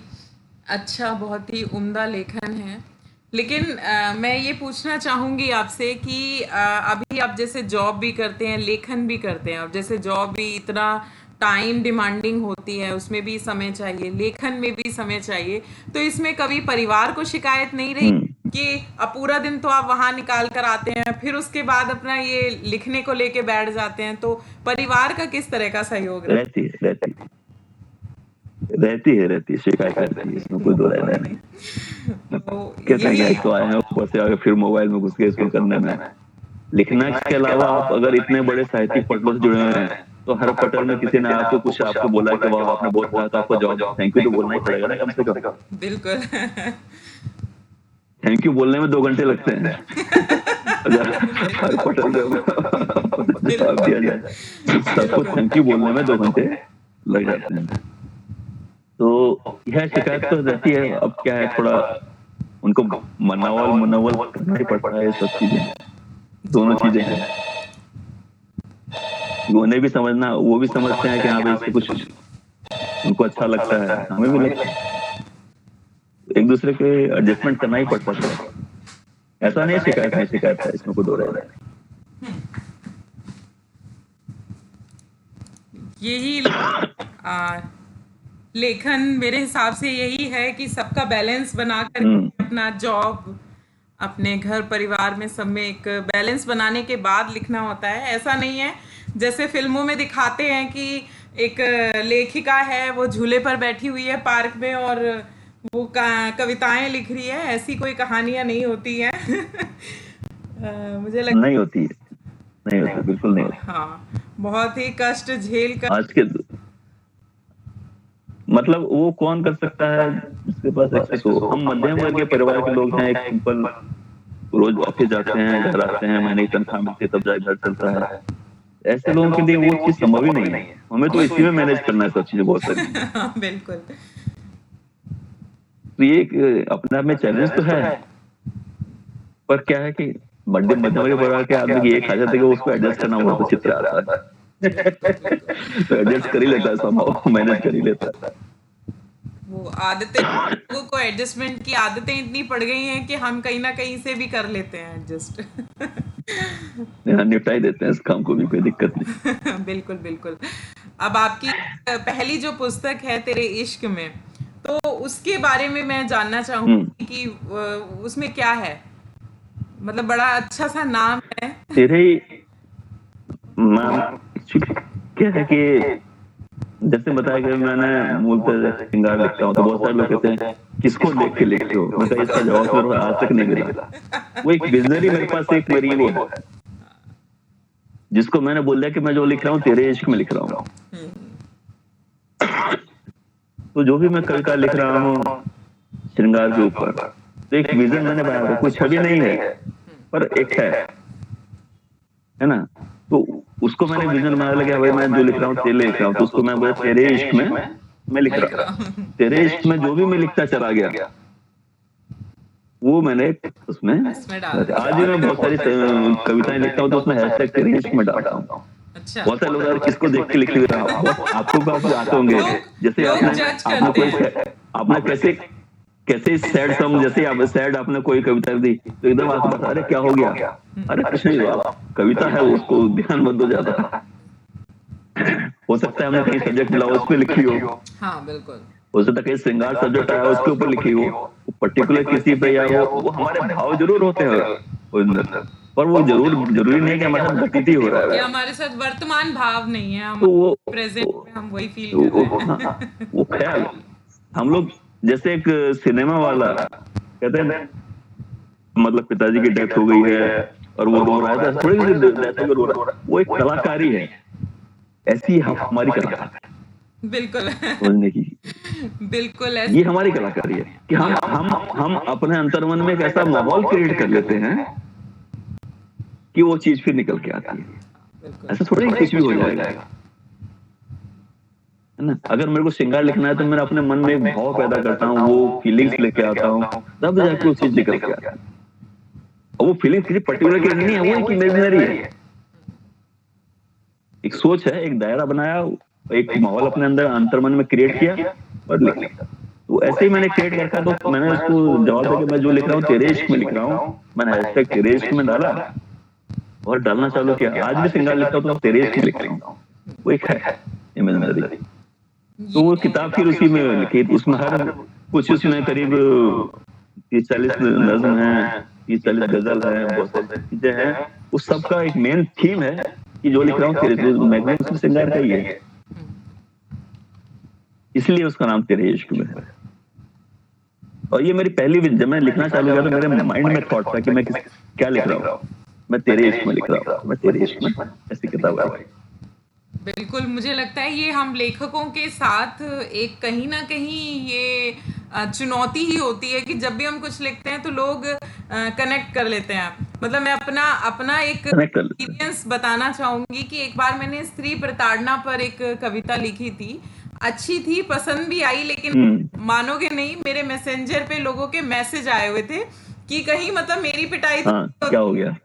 अच्छा, बहुत ही उम्दा लेखन है। लेकिन मैं ये पूछना चाहूँगी आपसे कि अभी आप जैसे जॉब भी करते हैं, लेखन भी करते हैं। अब जैसे जॉब भी इतना टाइम डिमांडिंग होती है, उसमें भी समय चाहिए, लेखन में भी समय चाहिए। तो इसमें कभी परिवार को शिकायत नहीं रही कि अब पूरा दिन तो आप वहाँ निकाल कर आते हैं, फिर उसके बाद अपना ये लिखने को लेके बैठ जाते हैं, तो परिवार का किस तरह का सहयोग रहा? रहती है, शिकायत रहती है, इसमें कोई दो राय नहीं। तो कहते हैं कि यही एक तो आए हैं ऊपर से आगे फिर मोबाइल में घुस गए इसको करने में। लिखना के अलावा आप अगर इतने बड़े साहित्यिक पटलों से जुड़े हुए हैं, तो हर पटल में किसी ने आपको कुछ आपको बोला कि वाह आपने बहुत कहा, तो आपको जवाब थैंक यू तो बोलना ही पड़ेगा ना कम से कम। बिल्कुल। थैंक यू बोलने में 2 घंटे लगते हैं। अगर हर पटल में जवाब दिया जाए, सबको थैंक यू बोलने में 2 घंटे लग जाते हैं। तो यह शिकायत तो रहती है, अब क्या है थोड़ा उनको मनोवल करना ही पड़ता है, ये सब चीजें, दोनों चीजें हैं। उन्हें भी समझना, वो भी समझते हैं कि हाँ भाई इससे कुछ उनको अच्छा लगता है, हमें भी लगता है, एक दूसरे के एडजस्टमेंट करना ही पड़ता है। ऐसा नहीं शिकायत है, इसमें कोई दो राय नहीं। यही लेखन मेरे हिसाब से यही है कि सबका बैलेंस बना कर अपना जॉब, अपने घर परिवार में सब में एक बैलेंस बनाने के बाद लिखना होता है। ऐसा नहीं है जैसे फिल्मों में दिखाते हैं कि एक लेखिका है, वो झूले पर बैठी हुई है पार्क में और वो कविताएं लिख रही है। ऐसी कोई कहानियां नहीं होती हैं। मुझे लगता नहीं होती, बिल्कुल नहीं होती। हाँ, बहुत ही कष्ट झेल कर आज के मतलब वो कौन कर सकता है जिसके पास एक्सेस हो। हम मध्यम वर्ग के परिवार के लोग हैं, एक सिंपल रोज ऑफिस जाते हैं, घर आते हैं, महीने की तनख्वाह मिलती है, तब जाके घर चलता है। ऐसे लोगों के लिए वो चीज संभव ही नहीं है। हमें तो इसी में मैनेज करना है सब चीजें बहुत सारी। हाँ, बिल्कुल। तो ये एक अपने आप में चैलेंज तो है, पर क्या है कि मध्यम वर्ग के परिवार के आदमी की एक खासियत है कि उसको एडजस्ट करना बहुत अच्छी तरह आता है। तो एडजस्ट कर ही लेता है, संभव मैनेज कर ही लेता है। वो आदतें, लोगों को एडजस्टमेंट की आदतें इतनी पड़ गई हैं कि हम कहीं ना कहीं से भी कर लेते हैं एडजस्ट। यहाँ निपटाई देते हैं इस काम को भी, कोई दिक्कत नहीं। बिल्कुल, बिल्कुल। अब आपकी पहली जो पुस्तक है तेरे इश्क में, तो उसके बारे में मैं जानना चाहूंगी कि उसमें क्या है? मतलब बड़ा अच्छा सा नाम है। तेरे नाम क्या है कि जैसे बताया कि मैंने मूलतः श्रृंगार लिखता हूँ, तो बहुत सारे लोग कहते हैं किसको देख के लिखते हो। मैं कहा इसका जवाब मेरे को आज तक नहीं मिला। वो एक विजनरी मेरे पास एक मेरी वो है, जिसको मैंने बोल दिया कि मैं जो लिख रहा हूँ तेरे इश्क में लिख रहा हूँ। तो जो भी मैं कविता लिख रहा हूँ श्रृंगार के ऊपर, तो एक विजन मैंने बनाया, कोई छवि नहीं है पर एक है ना। तो उसको मैंने विजन बनाया, लगा भाई मैं जो लिख रहा हूँ तेरे लिख रहा हूँ, तो उसको मैं बोला तेरे इश्क में मैं लिख रहा हूँ। तेरे इश्क में जो भी मैं लिखता चला गया वो मैंने उसमें आज भी मैं बहुत सारी कविताएं लिखता हूँ, तो उसमें हैशटैग तेरे इश्क में डालता हूँ। अच्छा। बहुत सारे लोग किसको देख के लिख रहे हो, आपको बात आते होंगे, जैसे आपने कैसे सैड सॉन्ग, जैसे आप सैड आपने कोई कविता दी तो एकदम आपको बता, अरे क्या हो गया, अरे कुछ नहीं हुआ, कविता है उसको ध्यान मत दो ज्यादा। हो सकता है हमने कहीं सब्जेक्ट मिला उस पर लिखी हो, हाँ, बिल्कुल। हो सकता है कहीं श्रृंगार सब्जेक्ट आया उसके ऊपर लिखी हो, पर्टिकुलर किसी पे या वो हमारे भाव जरूर होते हैं, पर वो जरूरी नहीं कि हमारे साथ व्यतीत ही हो रहा ये है। हमारे साथ वर्तमान भाव नहीं है, तो वो प्रेजेंट में हम वही फील कर रहे हैं। वो ख्याल हम लोग, जैसे एक सिनेमा वाला कहते हैं मतलब पिताजी की डेथ हो गई है और वो रो रहा है, तो थोड़ी सी डेथ हो रो रहा है, वो एक कलाकारी है, ऐसी हमारी कलाकारी बिल्कुल। समझने की, बिल्कुल ये हमारी कलाकारी है कि हम अपने अंतर्मन में एक ऐसा माहौल क्रिएट कर लेते हैं कि वो चीज फिर निकल के आती है। ऐसा थोड़ी कुछ भी हो जाएगा, है ना। अगर मेरे को श्रृंगार लिखना है तो मैं अपने मन में एक भाव पैदा करता हूँ, वो फीलिंग्स लेके आता हूँ, तब जाके वो चीज निकल के आती है। वो फीलिंग किसी पर्टिकुलर की नहीं है, वो एक इमेजिनरी है, एक सोच है, एक दायरा बनाया, एक माहौल अपने अंदर अंतर्मन में क्रिएट किया और लिख लिया। तो ऐसे ही मैंने क्रिएट रखा, तो मैंने उसको जवाब देके मैं जो लिख रहा हूँ तेरे इश्क में लिख रहा हूँ, मैंने हैशटैग तेरे इश्क में डाला और डालना चालू किया। आज भी श्रृंगार लिखता हूँ तो तेरे इश्क में लिख रहा हूँ, वो एक है इमेजिनरी। तो वो किताब फिर उसी में लिखी, उसमें हर कुछ, उसमें करीब 30-40 नज्म है, 30-40 गजल है, बहुत सारी चीजें हैं। उस सब का एक मेन थीम है कि जो लिख रहा हूँ तेरे, तो मैग्नीफिसेंट श्रृंगार का ही है, इसलिए उसका नाम तेरे इश्क में है। और ये मेरी पहली, जब मैं लिखना चालू किया तो मेरे माइंड में थॉट था कि मैं क्या लिख रहा हूँ, मैं तेरे इश्क में लिख रहा हूँ, मैं तेरे इश्क में, ऐसी किताब आई। बिल्कुल, मुझे लगता है ये हम लेखकों के साथ एक कहीं ना कहीं ये चुनौती ही होती है कि जब भी हम कुछ लिखते हैं तो लोग कनेक्ट कर लेते हैं। मतलब मैं अपना अपना एक कनेक्ट कर लेते हैं। एक्सपीरियंस बताना चाहूंगी कि एक बार मैंने स्त्री प्रताड़ना पर एक कविता लिखी थी, अच्छी थी, पसंद भी आई, लेकिन मानोगे नहीं, मेरे मैसेंजर पे लोगों के मैसेज आए हुए थे कि कहीं मतलब मेरी पिटाई तो हाँ, क्या हो गया?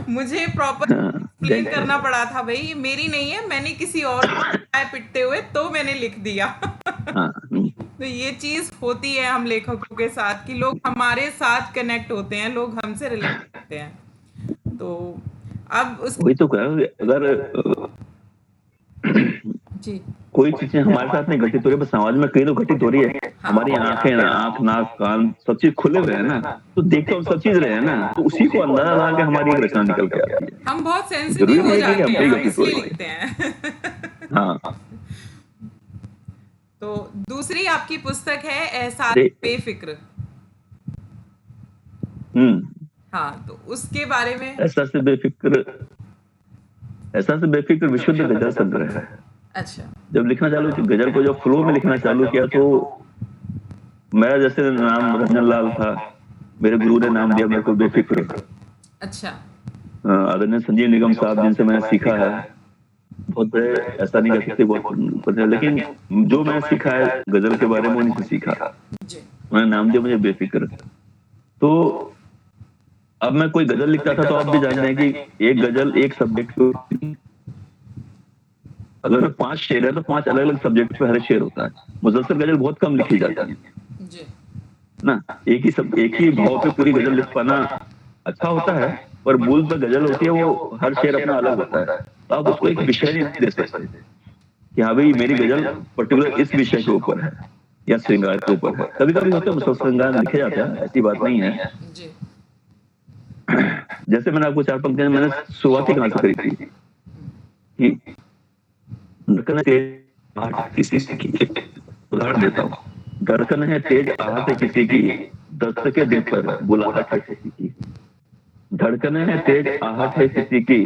मुझे प्रॉपर हाँ, एक्सप्लेन करना पड़ा था, भाई मेरी नहीं है, मैंने किसी और को पिटाया पिटते हुए, तो मैंने लिख दिया। हाँ, तो ये चीज होती है हम लेखकों के साथ कि लोग हमारे साथ कनेक्ट होते हैं, लोग हमसे रिलेट करते हैं। तो अब उस वही तो कह रहा हूँ, अगर जी कोई चीजें हमारे साथ नहीं घटित हो रही, बस समाज में कहीं तो घटित हो रही है। हमारी आंखें, आंख, नाक, कान, सब चीज खुले हुए है ना, तो देख तो हम सब चीज रहे हैं ना, तो उसी को अंदाजा लगा के हमारी एक रचना निकल के आती है। हम बहुत जरूरी सेंसिटिव हो नहीं कि जाते हम पे हैं, ही हम घटित हो इसलिए रही है। लिखते हैं। हाँ, तो दूसरी आपकी पुस्तक है एहसास अरे, बेफिक्र। हाँ, तो उसके बारे में ऐसा से बेफिक्र, ऐसा से बेफिक्र विशुद्ध गजल संग्रह है। अच्छा जब लिखना चालू किया, गजल को जब फ्लो में लिखना चालू किया, तो मेरा जैसे नाम रंजन लाल था, मेरे गुरु ने नाम दिया मेरे को बेफिक्र। अच्छा आदरणीय संजीव निगम साहब जिनसे मैंने सीखा है, बहुत बड़े, ऐसा नहीं कह सकते बहुत, लेकिन जो मैंने सीखा है गजल के बारे में उन्हीं से सीखा, जी उन्होंने नाम दिया मुझे बेफिक्र। तो अब मैं कोई गजल लिखता था, तो आप भी जानते हैं कि एक गजल एक सब्जेक्ट को, अगर 5 शेर है तो 5 अलग अलग सब्जेक्ट पे हर शेर होता है। मुसलसल गजल बहुत कम लिखी जाती है जी ना, एक ही भाव पे पूरी गजल लिख पाना अच्छा होता है, पर मूल पे गजल होती है, वो हर शेर अपना अलग होता है। तो आप उसको एक विषय नहीं दे सकते कि हाँ भाई मेरी गजल पर्टिकुलर इस विषय के ऊपर है या श्रृंगार के ऊपर है। कभी कभी होता है मुसलसल श्रृंगार लिखे जाते हैं, ऐसी बात नहीं है। जी जैसे मैंने आपको 4 पंक्तियां मैंने शुरुआती कहां से करी थी कि धड़कन तेज आहट किसी की, उदाहरण देता हूँ, धड़कन है तेज आहट है किसी की, दस्तके दिल पर बुलाहट है किसी की। धड़कन है तेज आहट है किसी की,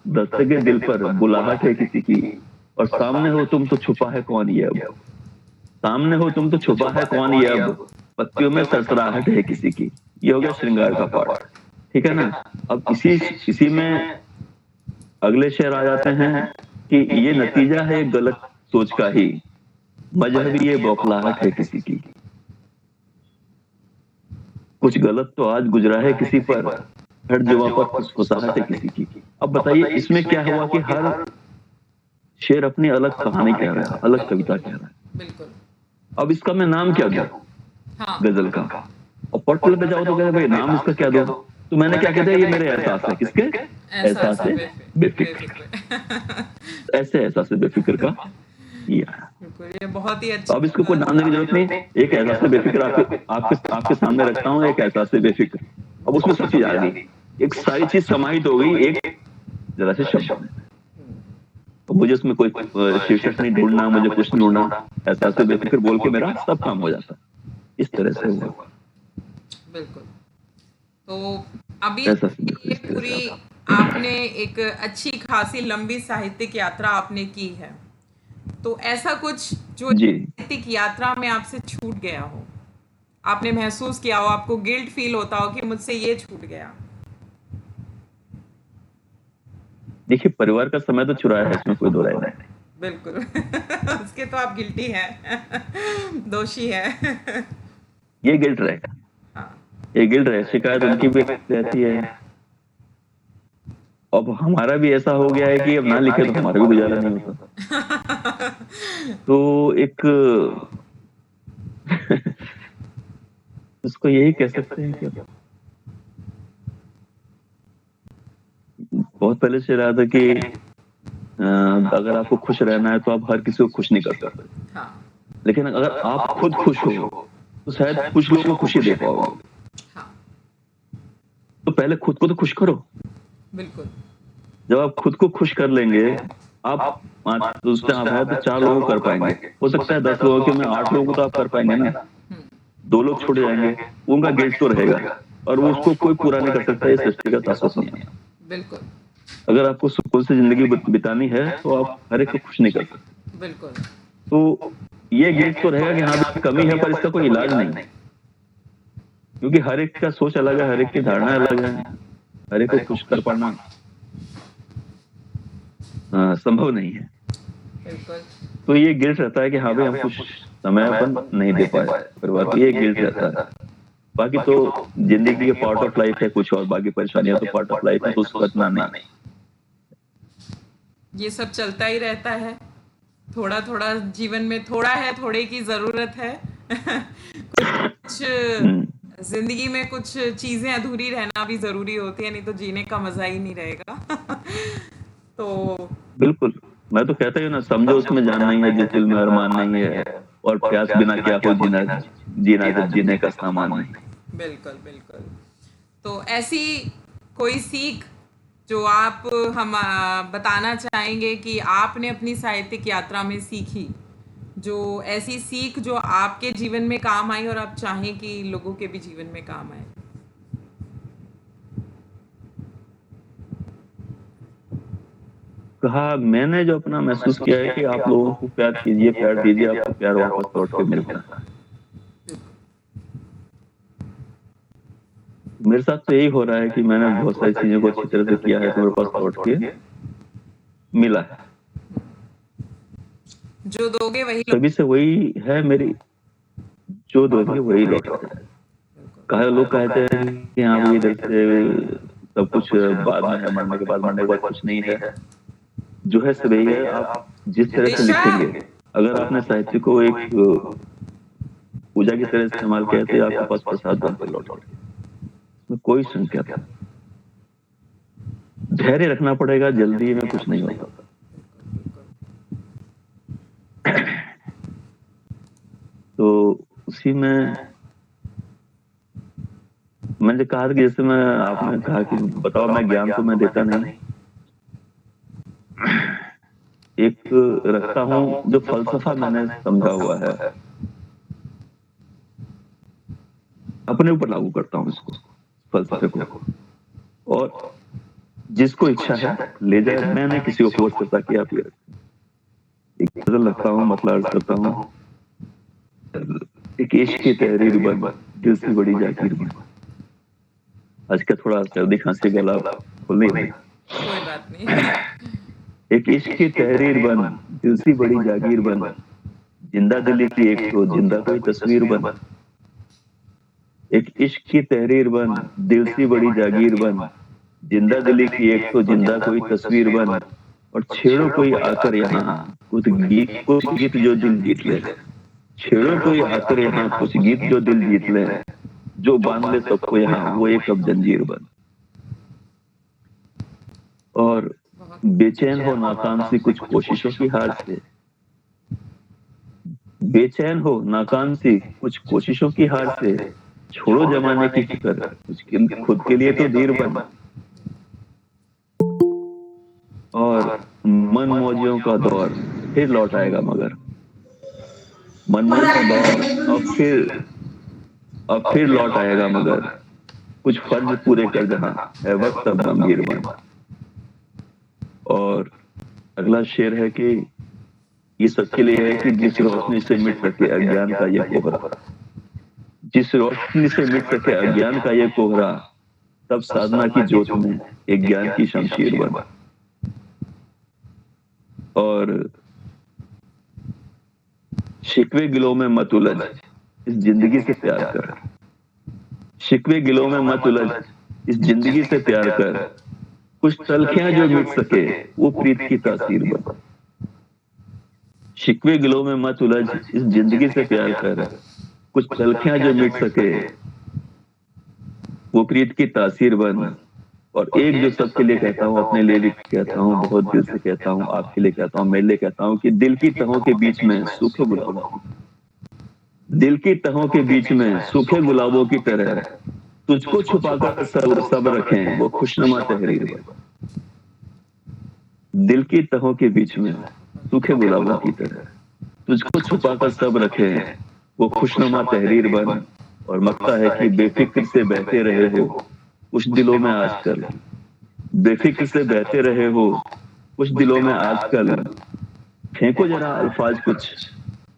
दस्तके दिल पर बुलाहट है किसी की, और सामने हो तुम तो छुपा है कौन ये अब, सामने हो तुम तो छुपा है कौन ये अब, पत्तियों में सरसराहट है किसी की। ये हो गया श्रृंगार का पार्ट, ठीक है ना। अब इसी में अगले शेर आ जाते हैं कि ये नतीजा है गलत सोच का ही, मजहबी ये बौखलाहट है किसी की। कुछ गलत तो आज गुजरा है किसी पर, हर जुआ पर फुसफुसाहट है किसी की। अब बताइए इसमें क्या हुआ कि हर शेर अपनी अलग कहानी कह रहा है, अलग कविता कह रहा है। बिल्कुल अब इसका मैं नाम क्या दूं हाँ गजल का, और पर्टिकुलर पे जाओ तो कहते भाई नाम इसका क्या दो, तो मैंने क्या कहते हैं ये मेरे एहसास है, किसके एहसास है बेफिक्र, ऐसे एहसास है बेफिक्र का किया। बिल्कुल, ये बहुत ही तो अच्छा। अब इसको कोई नाम देने की जरूरत नहीं, एक एहसास से बेफिक्र आपके सामने रखता हूँ, एक एहसास से बेफिक्र। अब उसमें सब चीज आ गई, एक सारी चीज समाहित हो गई एक जरा से शब्द में। तो मुझे उसमें कोई शीर्षक नहीं ढूंढना, मुझे कुछ नहीं ढूंढना, एहसास से बेफिक्र बोल के मेरा सब काम हो जाता, इस तरह से हुआ। बिल्कुल, तो अभी एहसास से ये बेफिक्र इस तरह से पूरी आता। आपने एक अच्छी खासी लंबी साहित्यिक यात्रा आपने की है, तो ऐसा कुछ जो जी, साहित्यिक यात्रा में आपसे छूट गया हो, आपने महसूस किया हो, आपको गिल्ट फील होता हो कि मुझसे ये छूट गया। देखिए परिवार का समय तो चुराया है, इसमें कोई दो राय नहीं। बिल्कुल उसके तो आप गिल्टी हैं दोषी हैं। ये गिल्ट रहेगा, हाँ ये गिल्ट रहे, शिकायत उनकी भी रहती है, अब हमारा भी ऐसा हो गया है कि अब ना लिखे तो हमारा भी गुजारा नहीं होता। तो एक उसको यही कह सकते हैं कि बहुत पहले से रहा था कि अगर आपको खुश रहना है तो आप हर किसी को खुश नहीं कर सकते, हाँ, लेकिन अगर आप खुद खुश हो तो शायद कुछ लोगों को खुशी दे पाओगे। हाँ, तो पहले खुद को तो खुश करो। बिल्कुल, जब आप खुद को खुश कर लेंगे, आप 5 उस टाइम आप है तो 4 लोगों को कर पाएंगे। हो सकता है 10 लोगों के में 8 लोगों को तो आप कर पाएंगे ना। हुँ, 2 लोग छूट जाएंगे, उनका गिल्ट तो रहेगा और वो उसको कोई पूरा नहीं कर सकता, ये सृष्टि का शाश्वत नियम है। बिल्कुल, अगर आपको सुकून से जिंदगी बितानी है तो आप हर एक को खुश नहीं कर सकते। बिल्कुल, तो ये गिल्ट तो रहेगा कि हाँ भी कमी है, पर इसका कोई इलाज नहीं है, क्योंकि हर एक का सोच अलग है, हर एक की धारणा अलग है, हर एक को खुश कर पाना संभव नहीं है। बिल्कुल, तो ये गिल्ट रहता है कि हाँ भाई हम कुछ समय अपन नहीं दे पाए परिवार को, ये गिल्ट रहता है। बाकी तो जिंदगी के पार्ट ऑफ लाइफ है कुछ, और बाकी परेशानियां तो पार्ट ऑफ लाइफ है, तो उसको इतना नहीं। ये सब चलता ही रहता है। थोड़ा-थोड़ा जीवन में थोड़ा है, थोड़े की ज़रूरत है। कुछ ज़िंदगी में कुछ चीज़ें अधूरी रहना भी ज़रूरी होती है, नहीं तो जीने का मज़ा ही नहीं रहेगा। तो बिल्कुल, मैं तो कहता ही हूँ ना, समझो उसमें जान नहीं है जिस दिल में अरमान नहीं है, और प्यास बिना क्या हो जीना, जीना जब जीने का सामान नहीं। बिल्कुल, बिल्कुल। तो ऐसी कोई सीख जो आप हम बताना चाहेंगे कि आपने अपनी साहित्यिक यात्रा में सीखी, जो ऐसी सीख जो आपके जीवन में काम आई और आप चाहें कि लोगों के भी जीवन में काम आए? कहा मैंने जो अपना महसूस किया है कि आप लोगों को प्यार कीजिए, प्यार दीजिए, आपको प्यार वापस लौट के मिलता है। मेरे साथ तो यही हो रहा है कि मैंने बहुत सारी चीजों को अच्छी तरह से किया है, तो मेरे पास लौट के मिला है। जो दोगे वही सभी से वही है मेरी, जो दोगे वही लौट के आएगा। कहा लोग कहते हैं कि हाँ भाई इधर से सब कुछ बाद में है, मरने के बाद कुछ नहीं है। जो है सब यही है, आप जिस तरह से लिखेंगे, अगर आपने साहित्य को एक पूजा की तरह इस्तेमाल किया तो ये आपके पास प्रसाद बन के लौट आएगा, इसमें कोई संख्या था। धैर्य रखना पड़ेगा, जल्दी में कुछ नहीं होता। तो उसी में मैंने कहा कि जैसे मैं आपने कहा कि बताओ, मैं ज्ञान तो मैं देता नहीं, एक रखता हूं जो फलसफा मैंने समझा हुआ है, अपने ऊपर लागू करता हूं इसको, फलसफे को, और जिसको इच्छा है ले जाए। मैंने किसी को फोर्स करता कि आप ये एक गजल रखता हूं, मतलब अर्ज करता हूं, एक इश्क की तहरीर बन, दिल से बड़ी जागीर बन। आज का थोड़ा सर्दी खांसी गला खुल नहीं, कोई बात नहीं। एक इश्क की तहरीर बन, दिल से बड़ी जागीर बन, जिंदा दिली की एक तो जिंदा कोई तस्वीर बन। एक इश्क की तहरीर बन, दिल से बड़ी जागीर बन, जिंदा दिली की एक तो जिंदा कोई तस्वीर बन, और छेड़ो कोई आकर यहाँ कुछ गीत जो दिल जीत ले। छेड़ो कोई आकर यहाँ कुछ गीत जो दिल जीत ले, जो बांध ले सबको यहाँ वो एक अब जंजीर बन। और बेचैन हो नाकाम सी कुछ कोशिशों की हार से, बेचैन हो नाकाम सी कुछ कोशिशों की हार से, छोड़ो जमाने की फिक्र, कुछ खुद के लिए तो धीर बन। और मन मौजियों का दौर फिर लौट आएगा, मगर मन मौजियों का दौर अब फिर लौट आएगा, मगर कुछ फर्ज पूरे कर जहां है वक्त अब गंभीर बन। और अगला शेर है कि ये सबके लिए है कि जिस रोशनी से मिट सके अज्ञान का ये कोहरा, जिस रोशनी से मिट सके अज्ञान का ये कोहरा, तब साधना की ज्योत में एक ज्ञान की शमशीर बन। और शिकवे गिलों में मत उलझ, इस जिंदगी से प्यार कर। शिकवे गिलों में मत उलझ, इस जिंदगी से प्यार कर, कुछ तलखियां जो मिट सके वो प्रीत की तासीर बन। शिकवे गिलों में मत उलझ, इस जिंदगी से प्यार कर। कुछ तलखियां जो मिट सके वो प्रीत की तासीर बन। और एक जो सबके लिए कहता हूँ, अपने लिए भी कहता हूँ, बहुत दिल से कहता हूँ, आपके लिए कहता हूँ, मेरे लिए कहता हूँ कि दिल की तहों के बीच में सूखे गुलाबों की, दिल की तहों के बीच में सूखे गुलाबों की तरह तुझको छुपाकर सब रखें वो खुशनुमा तहरीर बन। दिल की तहों के बीच में सूखे गुलाबों की तरह तुझको छुपाकर सब रखें वो खुशनुमा तहरीर बन। और मकता है कि बेफिक्र से बहते रहे हो कुछ दिलों में आजकल, बेफिक्र से बहते रहे हो कुछ दिलों में आजकल। फेंको जरा अल्फाज कुछ,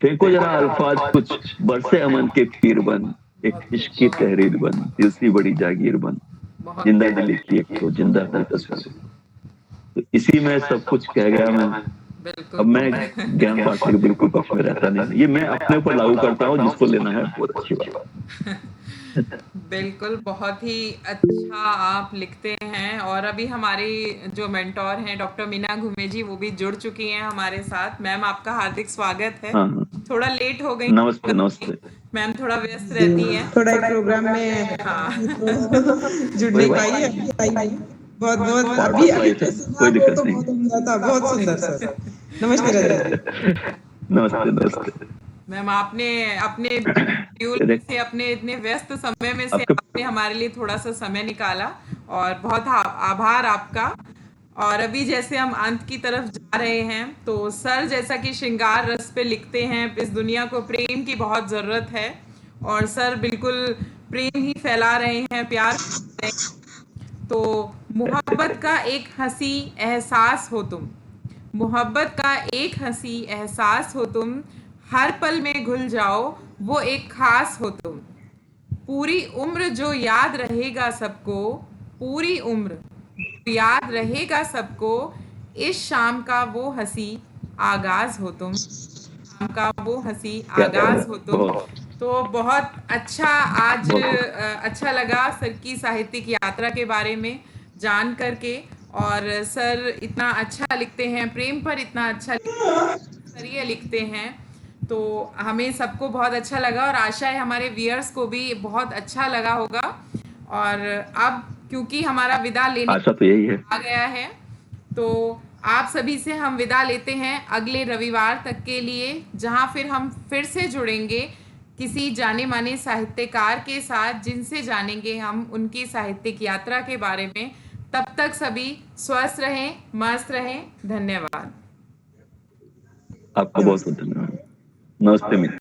फेंको जरा अल्फाज कुछ, बरसे अमन के तीर बन। एक इश्क की तहरीर बन, दिल सी बड़ी जागीर बन। बहुत जिंदा दिली की एक तो जिंदा दिल तस्वीर। तो इसी में सब कुछ कह गया मैं। बिल्कुल अब मैं ज्ञान बांटने के बिल्कुल पक्ष में रहता नहीं, ये मैं अपने ऊपर लागू करता हूँ, जिसको लेना है बहुत अच्छी बात। बिल्कुल, बहुत ही अच्छा आप लिखते हैं। और अभी हमारी जो मेंटोर हैं डॉक्टर मीना घुमे जी, वो भी जुड़ चुकी हैं हमारे साथ। मैम, आपका हार्दिक स्वागत है। हाँ हाँ, थोड़ा लेट हो गई, नमस्ते नमस्ते। मैम थोड़ा व्यस्त जी, रहती हैं। थोड़ा एक प्रोग्राम में हाँ जुड़ कोई नहीं बात पाई है। बहुत बहुत वापस अभी आई अभी थे, जो सुना कोई वो दिक्कत तो नहीं। बहुत उम्दा था, बहुत सुंदर सर। नमस्ते रजत जी। नमस्ते नमस्ते। मैम, आपने अपने शेड्यूल में से, अपने इतने व्यस्त समय में से आपका आपने हमारे लिए थोड़ा सा समय निकाला, और बहुत आभार आपका। और अभी जैसे हम अंत की तरफ जा रहे हैं, तो सर जैसा कि श्रृंगार रस पे लिखते हैं, इस दुनिया को प्रेम की बहुत ज़रूरत है, और सर बिल्कुल प्रेम ही फैला रहे हैं, प्यार फैला रहे हैं। तो मोहब्बत का एक हंसी एहसास हो तुम, मोहब्बत का एक हंसी एहसास हो तुम, हर पल में घुल जाओ, वो एक खास हो तुम। पूरी उम्र जो याद रहेगा सबको, पूरी उम्र जो याद रहेगा सबको, इस शाम का वो हंसी आगाज हो तुम, शाम का वो हंसी क्या बात आगाज है, हो तुम। बहुत तो बहुत अच्छा आज बहुत अच्छा लगा सर की साहित्यिक यात्रा के बारे में जान करके। और सर इतना अच्छा लिखते हैं, प्रेम पर इतना अच्छा स्तरीय लिखते हैं, तो हमें सबको बहुत अच्छा लगा, और आशा है हमारे व्यूअर्स को भी बहुत अच्छा लगा होगा। और अब क्योंकि हमारा विदा लेने आशा तो यही है। आ गया है, तो आप सभी से हम विदा लेते हैं अगले रविवार तक के लिए, जहां फिर हम फिर से जुड़ेंगे किसी जाने माने साहित्यकार के साथ, जिनसे जानेंगे हम उनकी साहित्यिक यात्रा के बारे में। तब तक सभी स्वस्थ रहें, मस्त रहें। धन्यवाद। आपका बहुत बहुत धन्यवाद। नमस्ते मित्र।